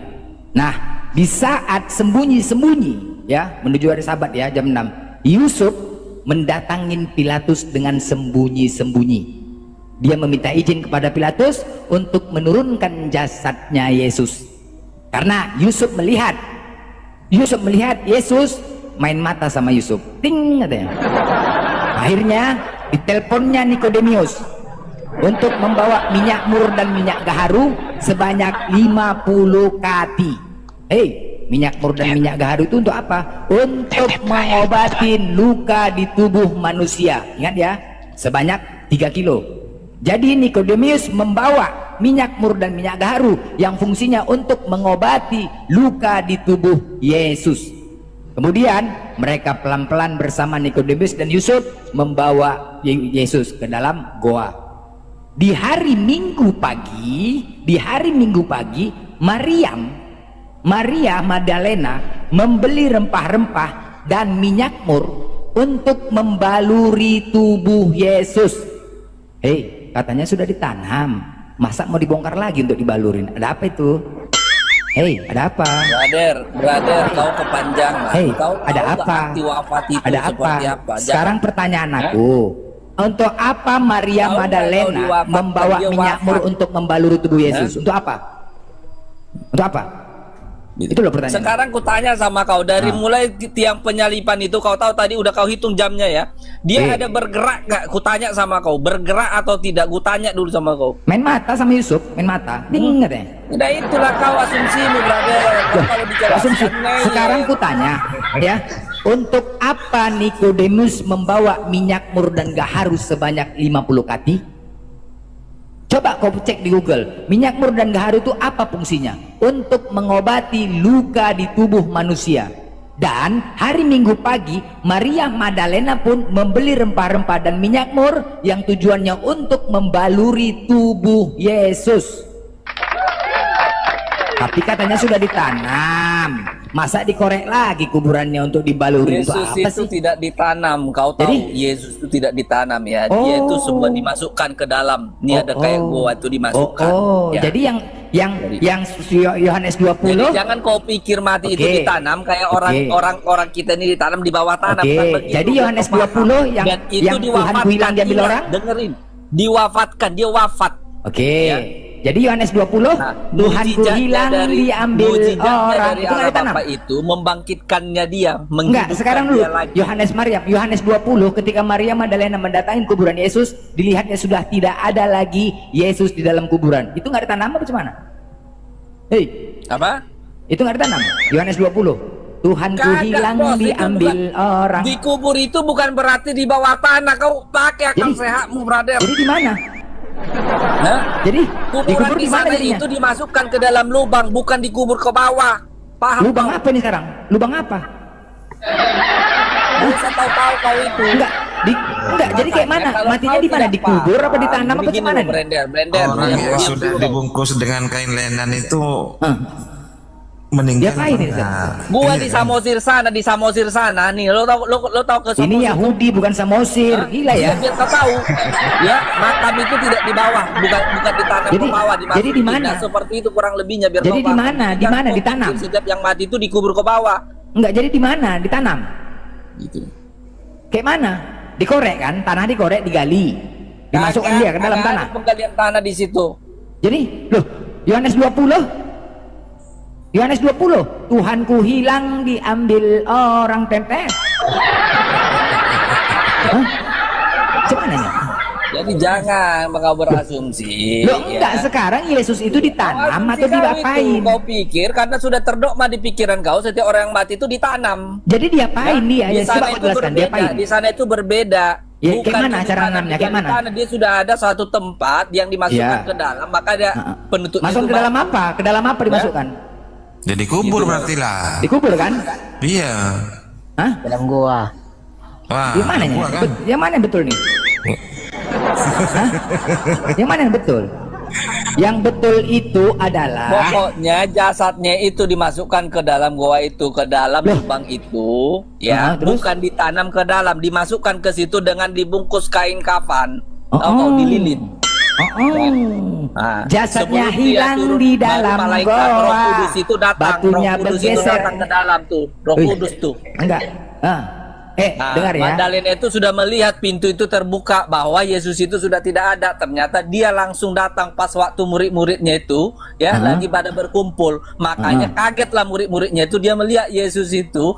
Nah, di saat sembunyi-sembunyi ya, menuju hari Sabat ya, jam 6, Yusuf mendatangin Pilatus dengan sembunyi-sembunyi. Dia meminta izin kepada Pilatus untuk menurunkan jasadnya Yesus. Karena Yusuf melihat Yesus main mata sama Yusuf. Ting katanya. Akhirnya diteleponnya Nikodemus untuk membawa minyak mur dan minyak gaharu sebanyak 50 kati. Minyak mur dan minyak gaharu itu untuk apa? Untuk mengobati luka di tubuh manusia. Ingat ya, sebanyak 3 kilo. Jadi Nikodemus membawa minyak mur dan minyak gaharu yang fungsinya untuk mengobati luka di tubuh Yesus. Kemudian mereka pelan-pelan bersama Nikodemus dan Yusuf membawa Yesus ke dalam goa. Di hari Minggu pagi, Maria Magdalena membeli rempah-rempah dan minyak mur untuk membaluri tubuh Yesus. Katanya sudah ditanam, masa mau dibongkar lagi untuk dibalurin? Ada apa itu? Ada apa? Brother, kau kepanjangan. Kau ada apa? Ada apa? Sekarang pertanyaan aku, untuk apa Maria Magdalena membawa minyak mur untuk membaluri tubuh Yesus? Untuk apa? Untuk apa? Itu loh pertanyaan. Sekarang kutanya sama kau, dari mulai tiang penyalipan itu, kau tahu tadi udah kau hitung jamnya ya. Dia ada bergerak nggak? Kutanya sama kau, bergerak atau tidak? Kutanya dulu sama kau. Main mata sama Yusuf, main mata. Ingat ya? Udah itulah kau asumsimu, brother. Kalau bicara asumsi. Sekarang kutanya ya, untuk apa Nikodemus membawa minyak mur dan gaharu sebanyak 50 kati? Coba kau cek di Google, minyak mur dan gaharu itu apa fungsinya? Untuk mengobati luka di tubuh manusia. Dan hari Minggu pagi, Maria Magdalena pun membeli rempah-rempah dan minyak mur yang tujuannya untuk membaluri tubuh Yesus. Tapi katanya sudah ditanam, masa dikorek lagi kuburannya untuk dibaluri? Yesus itu tidak ditanam, kau tahu. Jadi, Yesus itu tidak ditanam ya. Dia itu semua dimasukkan ke dalam. Ini ada kayak gua itu dimasukkan. Ya. Jadi yang Yohanes 20. Jadi jangan kau pikir mati itu ditanam kayak orang kita ini ditanam di bawah tanah. Jadi Yohanes 20 yang Tuhan bilang diambil orang. Dengerin, diwafatkan, dia wafat. Ya. Jadi Yohanes 20, Tuhanku hilang diambil orang. Itu nggak ditanam. Itu membangkitkannya dia. Enggak, sekarang dulu. Yohanes 20, ketika Maria Magdalena mendatangi kuburan Yesus, dilihatnya sudah tidak ada lagi Yesus di dalam kuburan. Itu nggak ditanam apa gimana? Apa? Itu nggak ditanam. Yohanes 20. Tuhanku hilang diambil orang. Di kubur itu bukan berarti di bawah tanah. Kau pakai akal sehatmu, brother. Jadi di mana? Jadi kuburan di sana itu dimasukkan ke dalam lubang, bukan dikubur ke bawah. Paham? Lubang apa nih sekarang? Lubang apa? Saya tahu kau itu. Enggak. Jadi kayak mana? Matinya di mana? Dikubur apa ditanam apa gimana? Blender. Orang yang sudah dibungkus dengan kain lenan itu meninggal. Gua di Samosir sana nih. Lo tau ke Samosir? Ini Yahudi bukan Samosir. Gila ya. Biar kau tahu. Ya, makam itu tidak di bawah, bukan ditanam ke bawah, jadi di mana? Seperti itu kurang lebihnya biar. Jadi di mana? Di mana ditanam? Setiap yang mati itu dikubur ke bawah. Enggak, jadi di mana ditanam? Gitu. Kayak mana? Dikorek kan? Tanah dikorek, digali. Dimasukkan dia ke dalam tanah. Penggalian tanah di situ. Jadi, loh, Yohanes 20, Tuhanku hilang diambil orang pempes. Cuman nanya. Jadi jangan kau berasumsi. Loh enggak, sekarang Yesus itu ditanam atau diapain? Kau pikir karena sudah terdogma di pikiran kau setiap orang yang mati itu ditanam. Jadi diapain dia? Di Ya, sana coba itu jelaskan berbeda. diapain? Di sana itu berbeda. Ya, Bukan kayak mana di cara tanam, nanamnya? dia Kayak mana? di tanam. Dia sudah ada suatu tempat yang dimasukkan Ya. ke dalam, maka dia penutupnya Masuk itu ke dalam apa? Ke dalam apa dimasukkan? Jadi kubur berarti lah. Dikubur kan? Iya. Hah? Dalam gua. Wah, Yang mana gua kan. Yang mana yang betul nih? Hah? Yang mana yang betul? Yang betul itu adalah Pokoknya jasadnya itu dimasukkan ke dalam goa itu, ke dalam lubang itu, ya, terus? bukan ditanam ke dalam, dimasukkan ke situ dengan dibungkus kain kafan atau Oh. dililin. Nah, jasadnya sebelum dia hilang turun, di baru dalam malaikat Roh goa. Kudus itu datang, Batunya Roh Kudus itu bergeser. datang ke dalam tuh, Roh Wih. Kudus tuh. Enggak. Nah, Dengar ya. Magdalena itu sudah melihat pintu itu terbuka bahwa Yesus itu sudah tidak ada. Ternyata dia langsung datang pas waktu murid-muridnya itu ya lagi pada berkumpul. Makanya kagetlah murid-muridnya itu, dia melihat Yesus itu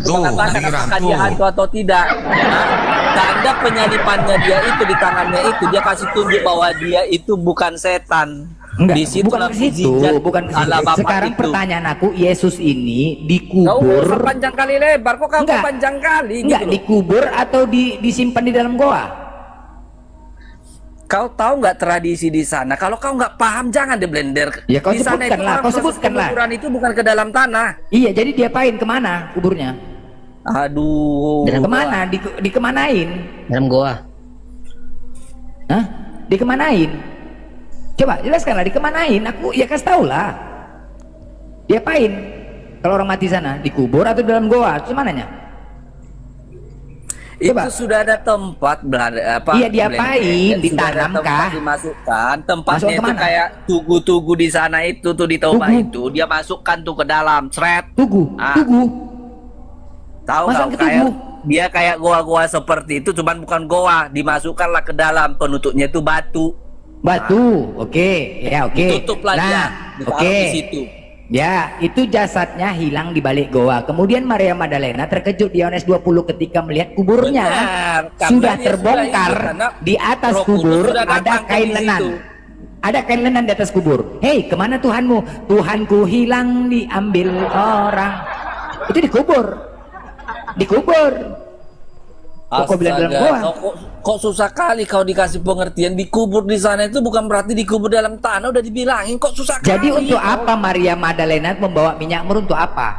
mengatakan apakah dia hantu atau tidak. Nah, tanda penyalipannya dia itu di tangannya itu, dia kasih tunjuk bahwa dia itu bukan setan. Enggak, Di situ bukan ke situ, bukan ke situ. Sekarang pertanyaan aku, Yesus ini Kau dikubur. usah panjang kali lebar, kok kau Enggak. panjang kali Enggak, gitu loh. dikubur atau disimpan di dalam goa? Kau tahu nggak tradisi di sana? Kalau kau nggak paham jangan diblender. Ya, kau di sana sebutkan itu lah, orang kau proses sebutkan lah. penguburan itu bukan ke dalam tanah. Iya, jadi diapain? Kemana kuburnya? Aduh. Kemana? Dikemanain? Dalam gua. Hah? Dikemanain? Coba jelaskanlah, dikemanain? Aku ya kasih tahu lah. Diapain? Kalau orang mati sana, dikubur atau dalam goa? Cumananya? Itu sudah ada tempat apa? Iya, diapain? Blender. Sudah ada Ditanam tempat kah? dimasukkan. Tempatnya Masuk itu kemana? kayak tugu-tugu di sana itu tuh di Toba Tugu? itu. Dia masukkan tuh ke dalam, seret. Tugu, Ah. tugu. Tahu Masuk nggak ke kayak tugu? dia kayak goa-goa seperti itu, cuman bukan goa, dimasukkanlah ke dalam, penutupnya itu batu. Batu, oke, ya oke. Ditutuplah dia, ditaruh di situ. Ya, itu jasadnya hilang di balik goa. Kemudian Maria Magdalena terkejut di Yohanes 20 ketika melihat kuburnya Benar, karena sudah dia terbongkar. sudah hidup, karena Di atas Roh Kudus kubur sudah ada datang ke kain di lenan. situ. Ada kain lenan di atas kubur. Hei, kemana Tuhanmu? Tuhanku hilang diambil orang. Itu dikubur. Dikubur. Kok kau bilang dalam goa? Kok susah kali kau dikasih pengertian dikubur di sana itu bukan berarti dikubur dalam tanah, udah dibilangin kok susah Jadi kali. untuk apa Maria Magdalena membawa minyak mur untuk apa?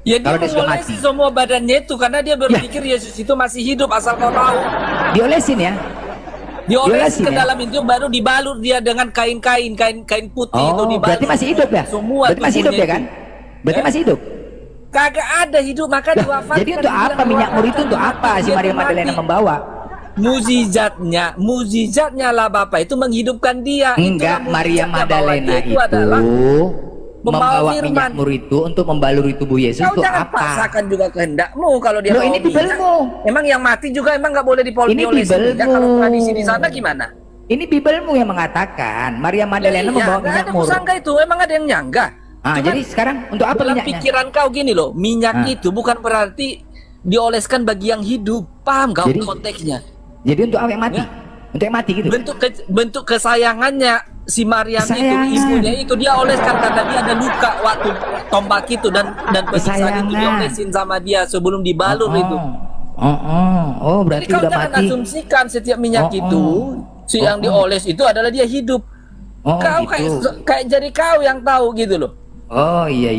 Ya dia Kalau dia sudah mengolesi mati. semua badannya itu karena dia berpikir Yesus itu masih hidup asal kau tahu. Diolesin ya? Dioles ke ya? dalam itu baru dibalut dia dengan kain putih itu Oh, dibalut. berarti masih hidup ya? Semua Berarti masih hidup tubuhnya ya kan? itu. Berarti Ya? masih hidup. Kagak ada hidup maka diwafatkan. Jadi untuk apa minyak mur itu untuk apa si Maria Magdalena membawa? Mujizatnya lah Bapak itu menghidupkan dia. Enggak, Itulah Maria mujizatnya bahwa Magdalena dia itu adalah membawa firman. minyak mur itu untuk membaluri tubuh Yesus Kau untuk jangan apa? paksakan juga kehendakmu kalau dia Loh, mau ini minyak. Bibelmu. Emang yang mati juga emang nggak boleh Ini diolesin Bibelmu. minyak. Kalau tradisi di sana gimana? Ini Bibelmu yang mengatakan Maria Magdalena membawa nggak minyak ada mur. kusangka itu, emang ada yang nyangga. Cuman Jadi sekarang untuk apa dalam minyaknya? pikiran kau gini loh, minyak itu bukan berarti dioleskan bagi yang hidup. Paham kau Jadi- konteksnya? Jadi untuk apa yang mati? Untuk yang mati gitu. Bentuk kesayangannya si Mariam itu, Kesayangan. ibunya itu dia oleskan karena dia ada luka waktu tombak itu dan penyiksaan itu Kesayangan. diolesin sama dia sebelum dibalur itu. Oh, berarti Jadi kau udah jangan mati. asumsikan setiap minyak itu si yang dioles itu adalah dia hidup. Kau gitu. kayak jadi kau yang tahu gitu loh. Oh iya.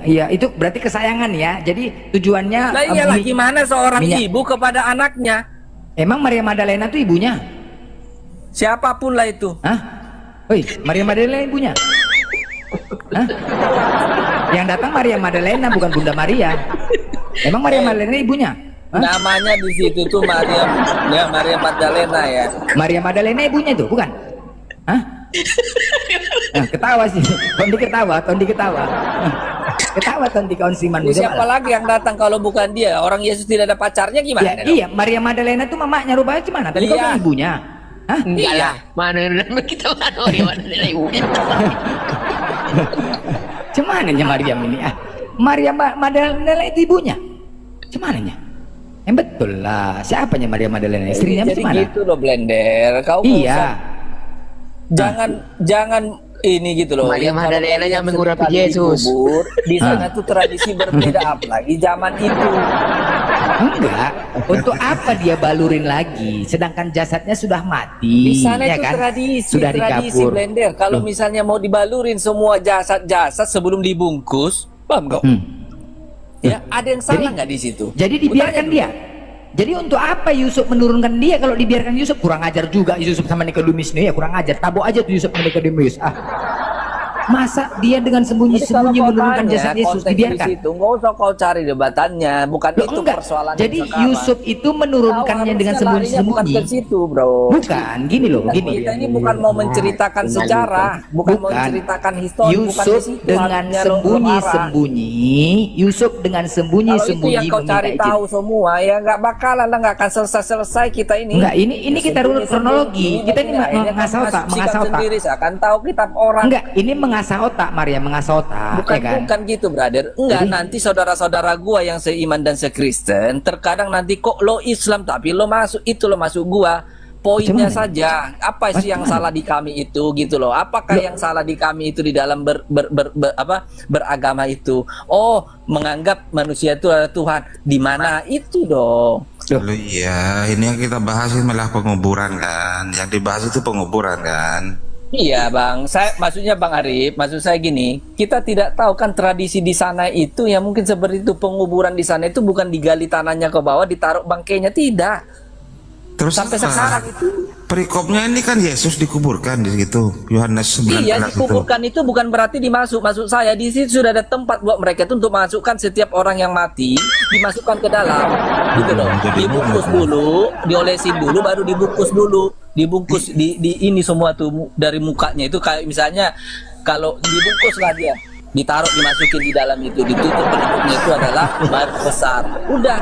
Iya, itu berarti kesayangan ya. Jadi tujuannya Nah iyalah mi- gimana seorang minyak. ibu kepada anaknya. Emang Maria Magdalena itu ibunya? Siapapun lah itu. Hah? Woi, Maria Magdalena ibunya? Hah? Yang datang Maria Magdalena bukan Bunda Maria. Emang Maria Magdalena ibunya? Hah? Namanya di situ tuh Maria Magdalena ya. Maria Magdalena ibunya itu, bukan? Hah? Nah, ketawa sih. Tondi ketawa. Ketawa Tondi kawan Siman. Ini siapa lagi yang datang kalau bukan dia? Orang Yesus tidak ada pacarnya gimana? Ya, iya, Maria Magdalena itu mamanya rupanya gimana? Tadi kau Iya. bilang ibunya. Hah? Enggak lah. Mana kita mana Maria Magdalena ibunya. Cumananya Maryam ini? Maria Magdalena itu ibunya? Cumananya? Betul lah. Siapanya Maria Magdalena? Istrinya Jadi mana? gitu loh Blender. Kau Iya. jangan ini gitu loh. Maria Magdalena yang mengurapi Yesus. Yesus. Di sana tuh tradisi berbeda apalagi zaman itu. Enggak. Untuk apa dia balurin lagi? Sedangkan jasadnya sudah mati. Di sana ya itu kan? tradisi, Sudah tradisi dikabur. Blender. Kalau misalnya mau dibalurin semua jasad-jasad sebelum dibungkus, paham nggak? Ya, ada yang salah nggak di situ? Jadi dibiarkan dia. Jadi untuk apa Yusuf menurunkan dia kalau dibiarkan Yusuf? Kurang ajar juga Yusuf sama Nikodemus nih ya, kurang ajar. Tabok aja tuh Yusuf sama Nikodemus. Masa dia dengan sembunyi-sembunyi menurunkan jasad Yesus dibiarkan? Nggak usah kau cari debatannya, bukan Loh, itu enggak. persoalannya. Jadi Yusuf itu menurunkannya dengan sembunyi-sembunyi. Bukan ke situ, bro. Bukan, gini loh, gini. Kita ini bukan mau menceritakan sejarah, bukan mau menceritakan histori, bukan Yusuf di situ dengan arahnya lo sembunyi-sembunyi, Yusuf dengan Kalau sembunyi-sembunyi itu yang kau meminta cari izin. tahu semua, ya nggak bakalan lah, nggak akan selesai kita ini. Enggak, ini kita runut kronologi. Kita ini mengasah otak, mengasah otak. Sendiri akan tahu kitab orang. Enggak, ini mengasah otak, Maria, mengasah otak, Bukan, ya kan? bukan gitu, brother. Enggak, Jadi- nanti saudara-saudara gua yang seiman dan sekristen, terkadang nanti kok lo Islam tapi lo masuk itu lo masuk gua. Poinnya Macam mana? saja, apa sih yang salah di kami itu gitu loh? Apakah yang salah di kami itu di dalam beragama itu? Oh, menganggap manusia itu adalah Tuhan. Di mana itu dong? Loh, iya, ini yang kita bahas ini malah penguburan kan. Yang dibahas itu penguburan kan. Iya bang, maksudnya Bang Arif, maksud saya gini, kita tidak tahu kan tradisi di sana itu yang mungkin seperti itu, penguburan di sana itu bukan digali tanahnya ke bawah, ditaruh bangkainya, tidak. Terus Sampai sekarang itu. Perikopnya ini kan Yesus dikuburkan di situ. Yohanes 19 Iya, itu. dikuburkan itu bukan berarti maksud saya di situ sudah ada tempat buat mereka itu untuk masukkan setiap orang yang mati, dimasukkan ke dalam, gitu loh. Dibungkus dulu, diolesin dulu, baru dibungkus dulu, dibungkus di ini semua tuh dari mukanya itu kayak misalnya kalau dibungkus lah dia, ditaruh dimasukin di dalam itu, ditutup penutupnya itu adalah batu besar. Udah.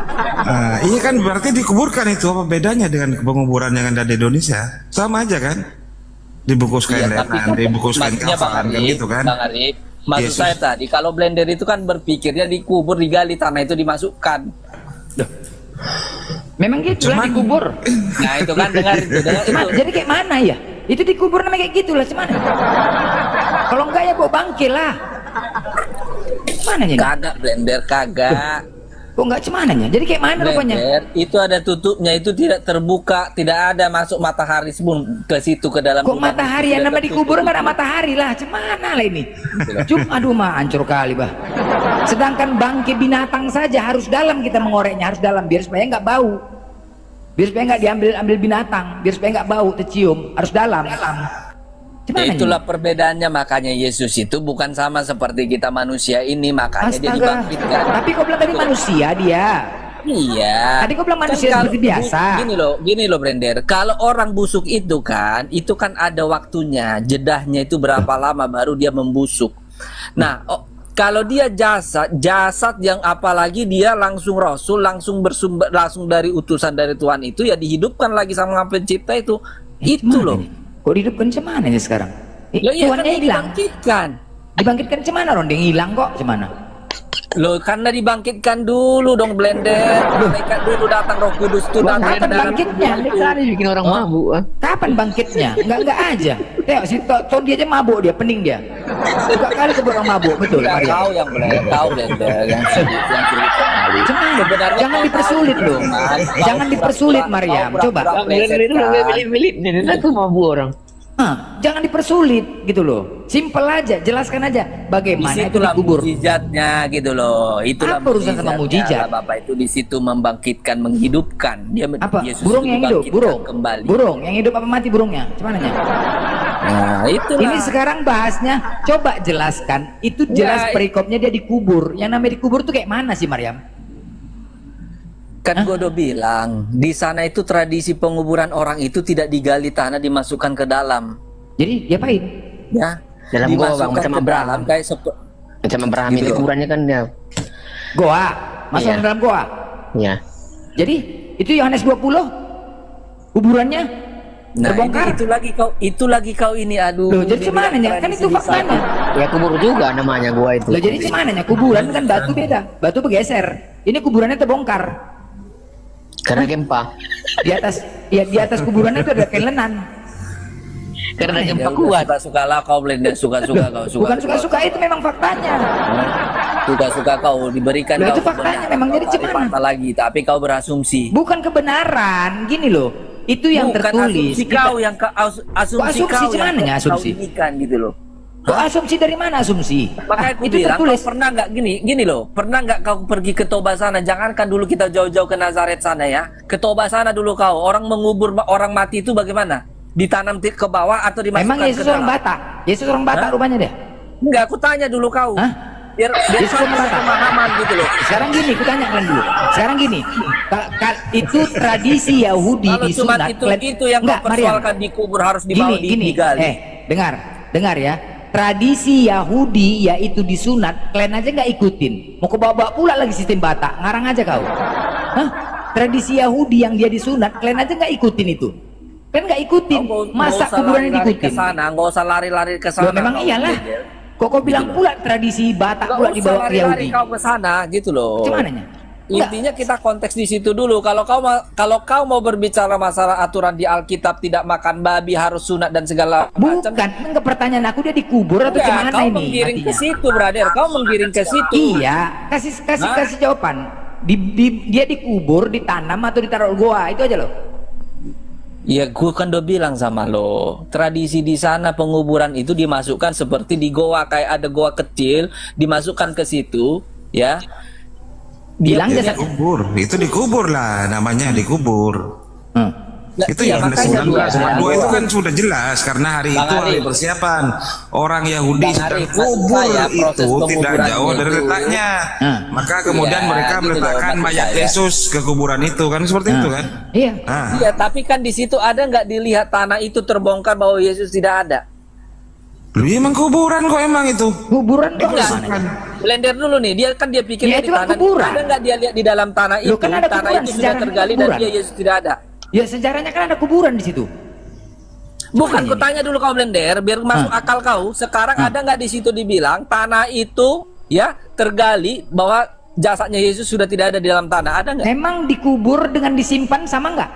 Iya kan berarti dikuburkan itu, apa bedanya dengan penguburan yang ada di Indonesia? Sama aja kan? Dibungkus kain Iya, tapi lenan, dibungkus kain maksudnya Bang kafan kan Arif, gitu kan? Bang Arif, maksud Yesus. saya tadi kalau blender itu kan berpikirnya dikubur, digali tanah itu dimasukkan. Memang gitu lah dikubur. Nah itu kan dengar itu. Jadi kayak mana ya? Itu dikubur namanya kayak gitulah, cuman. Kalau enggak ya bawa bangkit lah. Mana nya? Kagak blender, kagak. Kok enggak cumananya? Jadi kayak mana rupanya? Blender itu ada tutupnya, itu tidak terbuka, tidak ada masuk matahari pun ke situ ke dalam. Kok matahari yang nama dikubur enggak ada matahari lah. Cuman lah ini. Aduh mah hancur kali bah. Sedangkan bangkai binatang saja harus dalam kita mengoreknya, harus dalam biar supaya enggak bau. Biar supaya enggak diambil binatang, biar supaya enggak bau, tercium, harus dalam. Ya, itulah perbedaannya, makanya Yesus itu bukan sama seperti kita manusia ini, makanya dia dibangkitkan. Tapi kau bilang tadi manusia dia. Iya. Tadi kau bilang manusia seperti biasa. Gini loh Brender. Kalau orang busuk itu kan ada waktunya, jedahnya itu berapa lama baru dia membusuk. Nah, kalau dia jasad yang apalagi dia langsung rasul, langsung bersumber, langsung dari utusan dari Tuhan itu ya dihidupkan lagi sama pencipta itu. Itu loh. Kok dihidupkan cemana ya sekarang? Loh, iya, Tuhannya kan hilang. Dibangkitkan cemana Ron? Dia hilang kok cemana? Loh, karena dibangkitkan dulu dong blender. Mereka dulu datang Roh Kudus tuh datang. Kapan bangkitnya? Bikin orang mabuk. Kapan bangkitnya? Enggak aja. Tengok si Ton dia aja mabuk dia, pening dia. Juga kali ke orang mabuk, betul. Enggak tahu yang blender, yang sulit sekali. Sebenarnya jangan dipersulit loh. Jangan dipersulit Maryam. Coba. Blender itu udah milit-milit nih, aku mabuk orang. Jangan dipersulit gitu loh. Simpel aja, jelaskan aja bagaimana itu dikubur. Mujizatnya gitu loh. Itulah apa urusan sama mujizat? Bapak itu di situ membangkitkan, menghidupkan. Dia apa? Yesus Burung yang hidup, burung. Kembali. Burung yang hidup apa mati burungnya? Gimana nya? Nah, itulah. Ini sekarang bahasnya coba jelaskan. Itu jelas perikopnya dia dikubur. Yang namanya dikubur tuh kayak mana sih Maryam? Kan gue udah bilang, di sana itu tradisi penguburan orang itu tidak digali tanah, dimasukkan ke dalam. Jadi diapain? Ya, dalam goa bang, macam Abraham. Macam Abraham itu kuburannya kan dia. Goa, masuk dalam goa. Iya. Jadi itu Yohanes 20 kuburannya nah, terbongkar. Itu lagi kau ini aduh. Loh, jadi cumananya? Kan itu faktanya. Ya kubur juga namanya gua itu. Loh, jadi cumananya? Kuburan kan batu beda, batu bergeser. Ini kuburannya terbongkar. Karena gempa. Di atas kuburan itu ada kelenan. Karena gempa kuat. Suka-sukalah kau Blender, suka-suka kau. Bukan suka-suka, itu memang faktanya. Suka-suka kau diberikan Nah, kau. itu faktanya memang, jadi gimana? Lagi, tapi kau berasumsi. Bukan kebenaran, gini loh. Itu yang Bukan tertulis. asumsi kau yang asumsi kau yang asumsi? kau inikan gitu loh. Kok asumsi dari mana asumsi? Makanya aku itu bilang, tertulis. kau pernah nggak gini loh, pernah nggak kau pergi ke Toba sana? Jangankan dulu kita jauh-jauh ke Nazaret sana ya, ke Toba sana dulu kau. Orang mengubur orang mati itu bagaimana? Ditanam ke bawah atau dimasukkan Emang Yesus ke dalam? orang Batak? Yesus orang Batak rupanya deh? Enggak, aku tanya dulu kau. Hah? Biar Yesus orang Batak? pemahaman gitu loh. Sekarang gini, aku tanya kalian dulu. Sekarang gini, itu tradisi Yahudi Kalau cuma disunat. itu yang kau persoalkan dikubur harus dibawa digali. Dengar ya. Tradisi Yahudi yaitu disunat, kalian aja nggak ikutin. Mau ke bawa pula lagi sistem Batak, ngarang aja kau. Hah? Tradisi Yahudi yang dia disunat, kalian aja nggak ikutin itu. Kan nggak ikutin. Masa kuburannya diikutin? Nggak usah lari-lari ke sana. Memang iyalah. Kok kau bilang pula tradisi Batak pula dibawa ke Yahudi? Kau ke sana gitu loh. Cumananya? Intinya kita konteks di situ dulu. Kalau kau mau berbicara masalah aturan di Alkitab tidak makan babi harus sunat dan segala macam. Bukan, enggak, pertanyaan aku dia dikubur atau gimana kau ini? Kau menggiring ke situ, brother. Kau menggiring ke situ. Iya, kasih jawaban. Dia dikubur, ditanam atau ditaruh goa, itu aja loh. Ya, gua kan udah bilang sama lo, tradisi di sana penguburan itu dimasukkan seperti di goa, kayak ada goa kecil, dimasukkan ke situ, ya. Bilang ya, dikubur, itu dikubur lah, namanya dikubur. Itu ya, yang dua itu kan sudah jelas karena hari itu hari persiapan orang Yahudi sedang kubur itu tidak jauh dari letaknya. Maka kemudian mereka meletakkan mayat Yesus ke kuburan itu kan seperti itu kan? Iya. Iya, tapi kan di situ ada nggak dilihat tanah itu terbongkar bahwa Yesus tidak ada? Lu emang kuburan kok emang itu? Kuburan kok Blender dulu nih, dia pikir ya, di tanah. Ada nggak dia lihat di dalam tanah itu? Kan ada tanah kuburan, itu sudah tergali dan dia Yesus tidak ada. Ya sejarahnya kan ada kuburan di situ. Bukan, ku tanya dulu kau Blender, biar masuk akal kau. Sekarang ada nggak di situ dibilang tanah itu ya tergali bahwa jasadnya Yesus sudah tidak ada di dalam tanah? Ada nggak? Emang dikubur dengan disimpan sama nggak?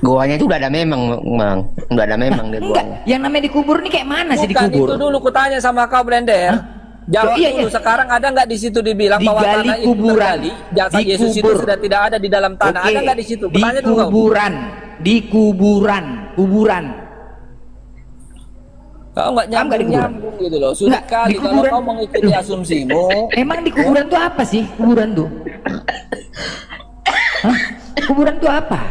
Goanya itu udah ada memang, Bang. Udah ada memang dia goanya. Yang namanya dikubur nih kayak mana sih dikubur? Bukan itu dulu ku tanya sama kau Blender. Jawab dulu, sekarang ada nggak di situ dibilang bahwa tanah itu tergali, jasad Yesus itu sudah tidak ada di dalam tanah? Ada nggak di situ? Tanya dulu kau. Di kuburan. Kau nggak nyambung gitu loh. Sudah kali kalau kau mengikuti asumsimu. Emang di kuburan tuh apa sih? Kuburan tuh? Hah? Kuburan tuh apa?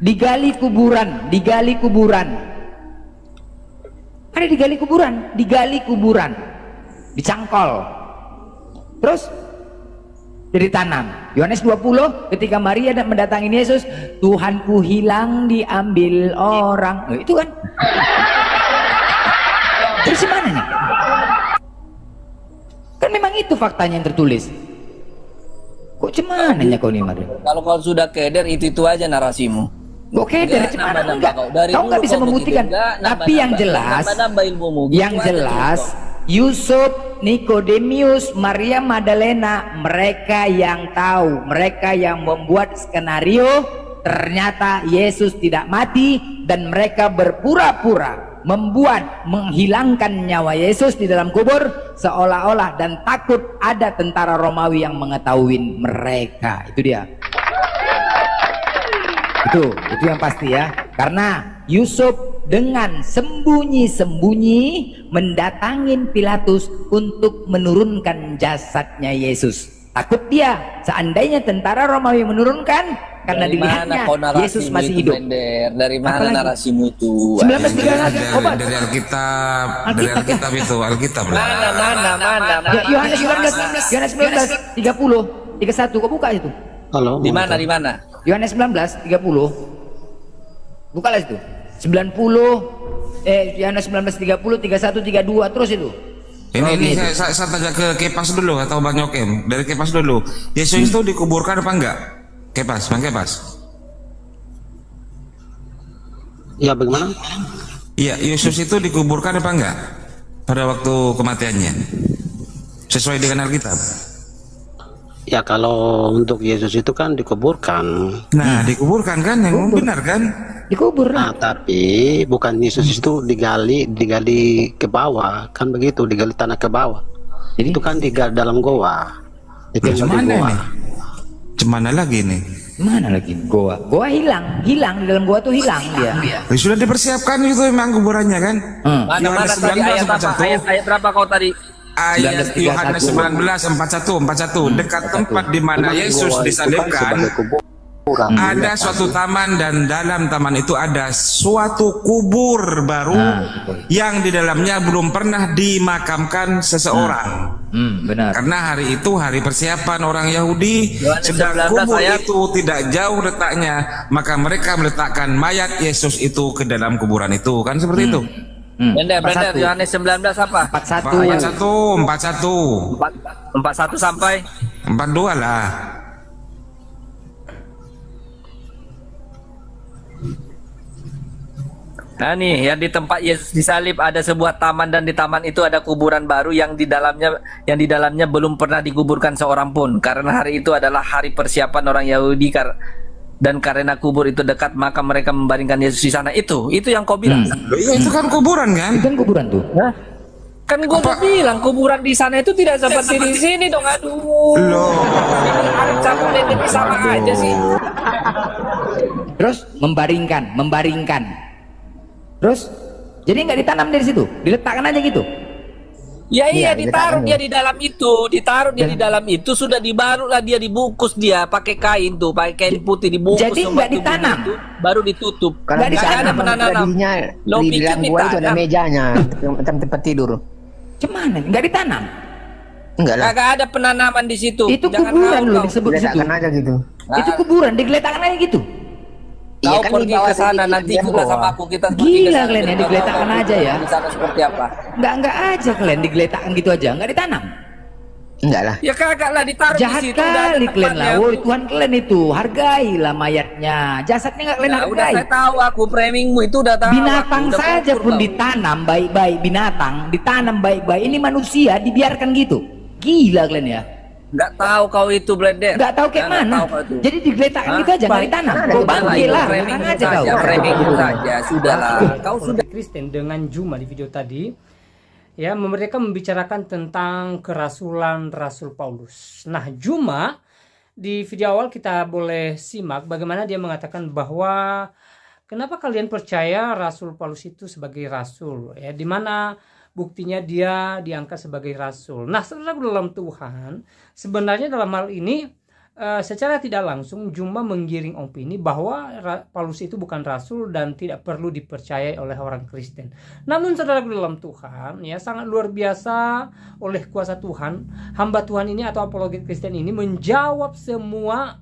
Digali kuburan. Ada digali kuburan, dicangkol, terus jadi tanam. Yohanes 20 ketika Maria mendatangi Yesus, Tuhanku hilang diambil orang. Nah, itu kan. Terus gimana nih? Kan memang itu faktanya yang tertulis. Kok cemananya kau nih Maria? Kalau kau sudah keder itu aja narasimu. Oke, dari mana enggak? Kau nggak bisa membuktikan. Tapi yang jelas, Yusuf, Nikodemius, Maria Magdalena, mereka yang tahu, mereka yang membuat skenario, ternyata Yesus tidak mati dan mereka berpura-pura menghilangkan nyawa Yesus di dalam kubur seolah-olah dan takut ada tentara Romawi yang mengetahui mereka. Itu dia. Itu yang pasti ya, karena Yusuf dengan sembunyi-sembunyi mendatangin Pilatus untuk menurunkan jasadnya Yesus. Takut dia seandainya tentara Romawi menurunkan karena dilihatnya Yesus masih hidup. Dari mana narasimu itu? 19:36 obat. Dari Alkitab, Alkitab. Mana? Yohanes 19, 30, 31. Kau buka itu. Halo. Di mana? Yohanes 19, 30. Bukalah itu. 90 Yohanes 19, 30, 31, 32 terus itu. Ini saya tanya ke Kepas dulu atau Bang Yokem. Dari Kepas dulu. Yesus itu dikuburkan apa enggak? Bang Kepas. Ya bagaimana? Iya, Yesus itu dikuburkan apa enggak pada waktu kematiannya? Sesuai dengan Alkitab. Ya kalau untuk Yesus itu kan dikuburkan. Nah, dikuburkan kan yang benar kan? Dikubur Nah, lah. tapi bukan Yesus itu digali ke bawah, kan begitu, digali tanah ke bawah. Jadi Itu kan digali dalam goa. Itu Gimana nih? Cemana lagi nih? mana lagi goa? Goa hilang di dalam goa tuh hilang dia. Sudah dipersiapkan itu memang kuburannya kan? Mana tadi ayat apa? Ayat berapa kau tadi? Ayat Yohanes 19:41 dekat tempat di mana Yesus disalibkan ada suatu taman, dan dalam taman itu ada suatu kubur baru yang di dalamnya belum pernah dimakamkan seseorang. Benar. Karena hari itu hari persiapan orang Yahudi, sedang kubur itu tidak jauh letaknya, maka mereka meletakkan mayat Yesus itu ke dalam kuburan itu, kan seperti itu. Benar, Yohanes 19 apa? 41 41 sampai 42 lah. Nah nih, yang di tempat Yesus disalib ada sebuah taman, dan di taman itu ada kuburan baru yang di dalamnya belum pernah dikuburkan seorang pun, karena hari itu adalah hari persiapan orang Yahudi, dan karena kubur itu dekat maka mereka membaringkan Yesus di sana. Itu yang kau bilang. Itu kan kuburan kan? Itu kan kuburan tuh. Kan gue udah bilang kuburan di sana itu tidak seperti di sini dong. Aduh. Loh. Ini sama aja sih. Terus membaringkan. Terus jadi nggak ditanam dari situ, diletakkan aja gitu. Ya iya, ditaruh dia di dalam itu, sudah dibarulah dia dibungkus, dia pakai kain tuh, pakai kain putih dibungkus. Jadi nggak ditanam, baru ditutup. Karena Nggak ada penanaman. di dalam gua itu ada mejanya, tempat tidur. Cuman nggak ditanam. Enggak lah. Kagak ada penanaman di situ. Itu kuburan loh disebut di situ. Diletakkan aja gitu. Itu kuburan, digeletakkan aja gitu. Kau pergi ke sana nanti juga sama aku, kita Gila kalian ya, digeletakkan aja ya. Di sana seperti apa? Enggak aja kalian digeletakkan gitu aja, nggak ditanam. Enggak lah. Ya kagak lah, ditaruh Jahat di situ. kali kalian lah, woi Tuhan kalian itu, hargailah mayatnya. Jasadnya nggak kalian Udah hargai. saya tahu, aku framingmu itu udah tahu. Binatang udah saja pun pun ditanam baik-baik, binatang ditanam baik-baik. Ini manusia dibiarkan gitu. Gila kalian ya. Nggak tahu kau itu, Blender. Nggak tahu kayak mana. Jadi digeletakkan gitu aja, nggak ditanam. Kau bangke lah, framing aja kau. Framing saja, sudahlah. Kau sudah Kristen dengan Juma di video tadi, ya, mereka membicarakan tentang kerasulan Rasul Paulus. Nah, Juma di video awal kita boleh simak bagaimana dia mengatakan bahwa kenapa kalian percaya Rasul Paulus itu sebagai rasul, ya, dimana buktinya dia diangkat sebagai rasul. Nah, saudara dalam Tuhan, sebenarnya dalam hal ini secara tidak langsung Juma menggiring opini bahwa Paulus itu bukan rasul dan tidak perlu dipercayai oleh orang Kristen. Namun saudara dalam Tuhan, ya, sangat luar biasa oleh kuasa Tuhan, hamba Tuhan ini atau apologet Kristen ini menjawab semua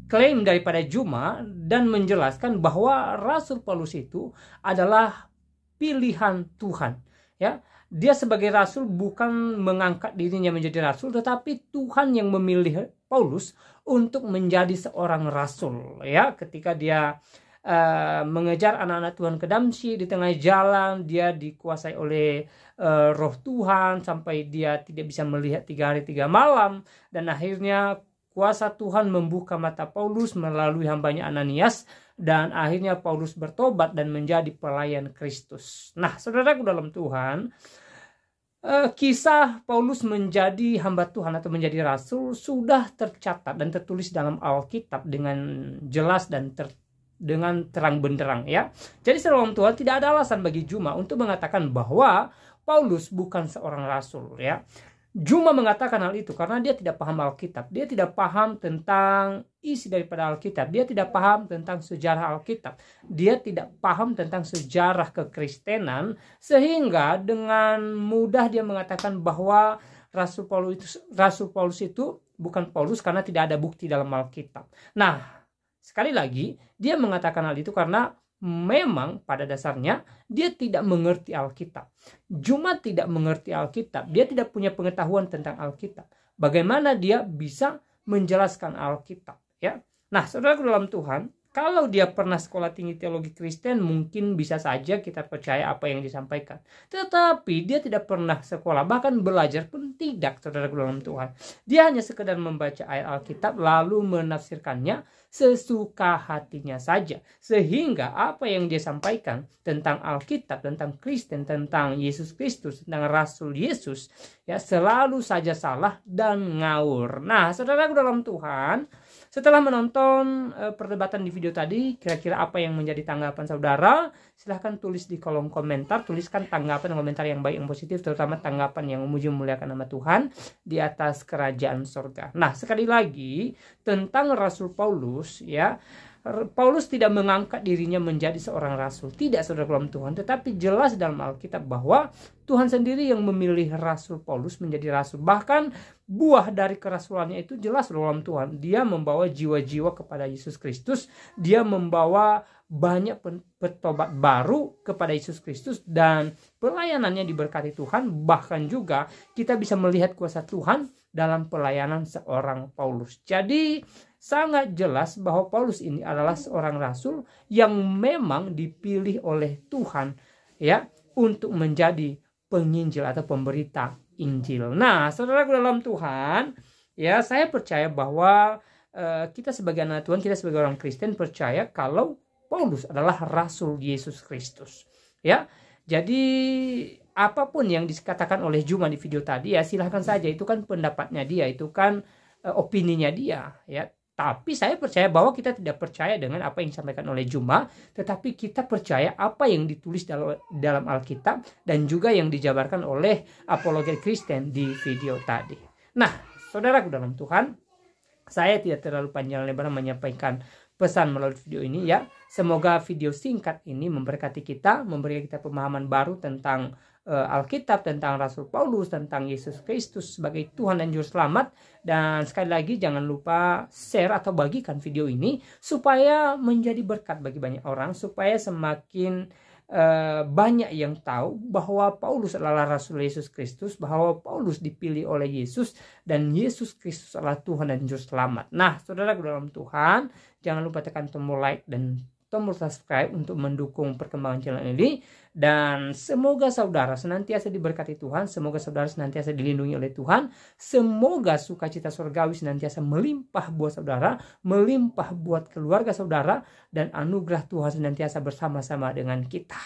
klaim daripada Juma dan menjelaskan bahwa Rasul Paulus itu adalah pilihan Tuhan. Ya, dia sebagai rasul bukan mengangkat dirinya menjadi rasul, tetapi Tuhan yang memilih Paulus untuk menjadi seorang rasul. Ya, ketika dia mengejar anak-anak Tuhan ke Damsyik, di tengah jalan dia dikuasai oleh roh Tuhan sampai dia tidak bisa melihat 3 hari 3 malam, dan akhirnya kuasa Tuhan membuka mata Paulus melalui hambanya Ananias, dan akhirnya Paulus bertobat dan menjadi pelayan Kristus. Nah, saudaraku dalam Tuhan, kisah Paulus menjadi hamba Tuhan atau menjadi rasul sudah tercatat dan tertulis dalam Alkitab dengan jelas dan dengan terang benderang, ya. Jadi dalam Tuhan tidak ada alasan bagi Juma untuk mengatakan bahwa Paulus bukan seorang rasul, ya. Juma mengatakan hal itu karena dia tidak paham Alkitab, dia tidak paham tentang isi daripada Alkitab, dia tidak paham tentang sejarah Alkitab, dia tidak paham tentang sejarah kekristenan, sehingga dengan mudah dia mengatakan bahwa Rasul Paulus itu bukan Paulus karena tidak ada bukti dalam Alkitab. Nah, sekali lagi dia mengatakan hal itu karena memang pada dasarnya dia tidak mengerti Alkitab. Juma tidak mengerti Alkitab. Dia tidak punya pengetahuan tentang Alkitab. Bagaimana dia bisa menjelaskan Alkitab, ya? Nah, saudaraku dalam Tuhan, kalau dia pernah sekolah tinggi teologi Kristen, mungkin bisa saja kita percaya apa yang disampaikan. Tetapi dia tidak pernah sekolah, bahkan belajar pun Tidak, saudara dalam Tuhan. Dia hanya sekedar membaca ayat Alkitab lalu menafsirkannya sesuka hatinya saja. Sehingga apa yang dia sampaikan tentang Alkitab, tentang Kristen, tentang Yesus Kristus, tentang Rasul Yesus, ya selalu saja salah dan ngawur. Nah, saudara dalam Tuhan, setelah menonton perdebatan di video tadi, kira-kira apa yang menjadi tanggapan saudara? Silahkan tulis di kolom komentar, tuliskan tanggapan komentar yang baik, yang positif, terutama tanggapan yang memuji memuliakan nama Tuhan di atas kerajaan sorga. Nah, sekali lagi tentang Rasul Paulus, ya, Paulus tidak mengangkat dirinya menjadi seorang rasul, tidak, saudara dalam Tuhan, tetapi jelas dalam Alkitab bahwa Tuhan sendiri yang memilih Rasul Paulus menjadi rasul. Bahkan buah dari kerasulannya itu jelas dalam Tuhan. Dia membawa jiwa-jiwa kepada Yesus Kristus, dia membawa banyak petobat baru kepada Yesus Kristus, dan pelayanannya diberkati Tuhan. Bahkan juga kita bisa melihat kuasa Tuhan dalam pelayanan seorang Paulus. Jadi sangat jelas bahwa Paulus ini adalah seorang rasul yang memang dipilih oleh Tuhan, ya, untuk menjadi penginjil atau pemberita Injil. Nah, saudara dalam Tuhan, ya, saya percaya bahwa kita sebagai anak Tuhan, kita sebagai orang Kristen percaya kalau Paulus adalah rasul Yesus Kristus, ya. Jadi apapun yang dikatakan oleh Juma di video tadi, ya silahkan saja, itu kan pendapatnya dia, itu kan opininya dia, ya. Tapi saya percaya bahwa kita tidak percaya dengan apa yang disampaikan oleh Juma, tetapi kita percaya apa yang ditulis dalam Alkitab dan juga yang dijabarkan oleh apologet Kristen di video tadi. Nah, saudaraku dalam Tuhan, saya tidak terlalu panjang lebar menyampaikan pesan melalui video ini, ya. Semoga video singkat ini memberkati kita, memberi kita pemahaman baru tentang Alkitab, tentang Rasul Paulus, tentang Yesus Kristus sebagai Tuhan dan Juru Selamat. Dan sekali lagi jangan lupa share atau bagikan video ini supaya menjadi berkat bagi banyak orang, supaya semakin banyak yang tahu bahwa Paulus adalah Rasul Yesus Kristus, bahwa Paulus dipilih oleh Yesus dan Yesus Kristus adalah Tuhan dan Juru Selamat. Nah, saudara dalam Tuhan, jangan lupa tekan tombol like dan tombol subscribe untuk mendukung perkembangan channel ini. Dan semoga saudara senantiasa diberkati Tuhan, semoga saudara senantiasa dilindungi oleh Tuhan, semoga sukacita surgawi senantiasa melimpah buat saudara, melimpah buat keluarga saudara, dan anugerah Tuhan senantiasa bersama-sama dengan kita.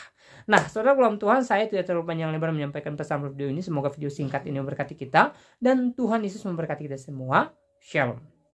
Nah, saudara dalam Tuhan, saya tidak terlalu panjang lebar menyampaikan pesan video ini. Semoga video singkat ini memberkati kita, dan Tuhan Yesus memberkati kita semua. Shalom.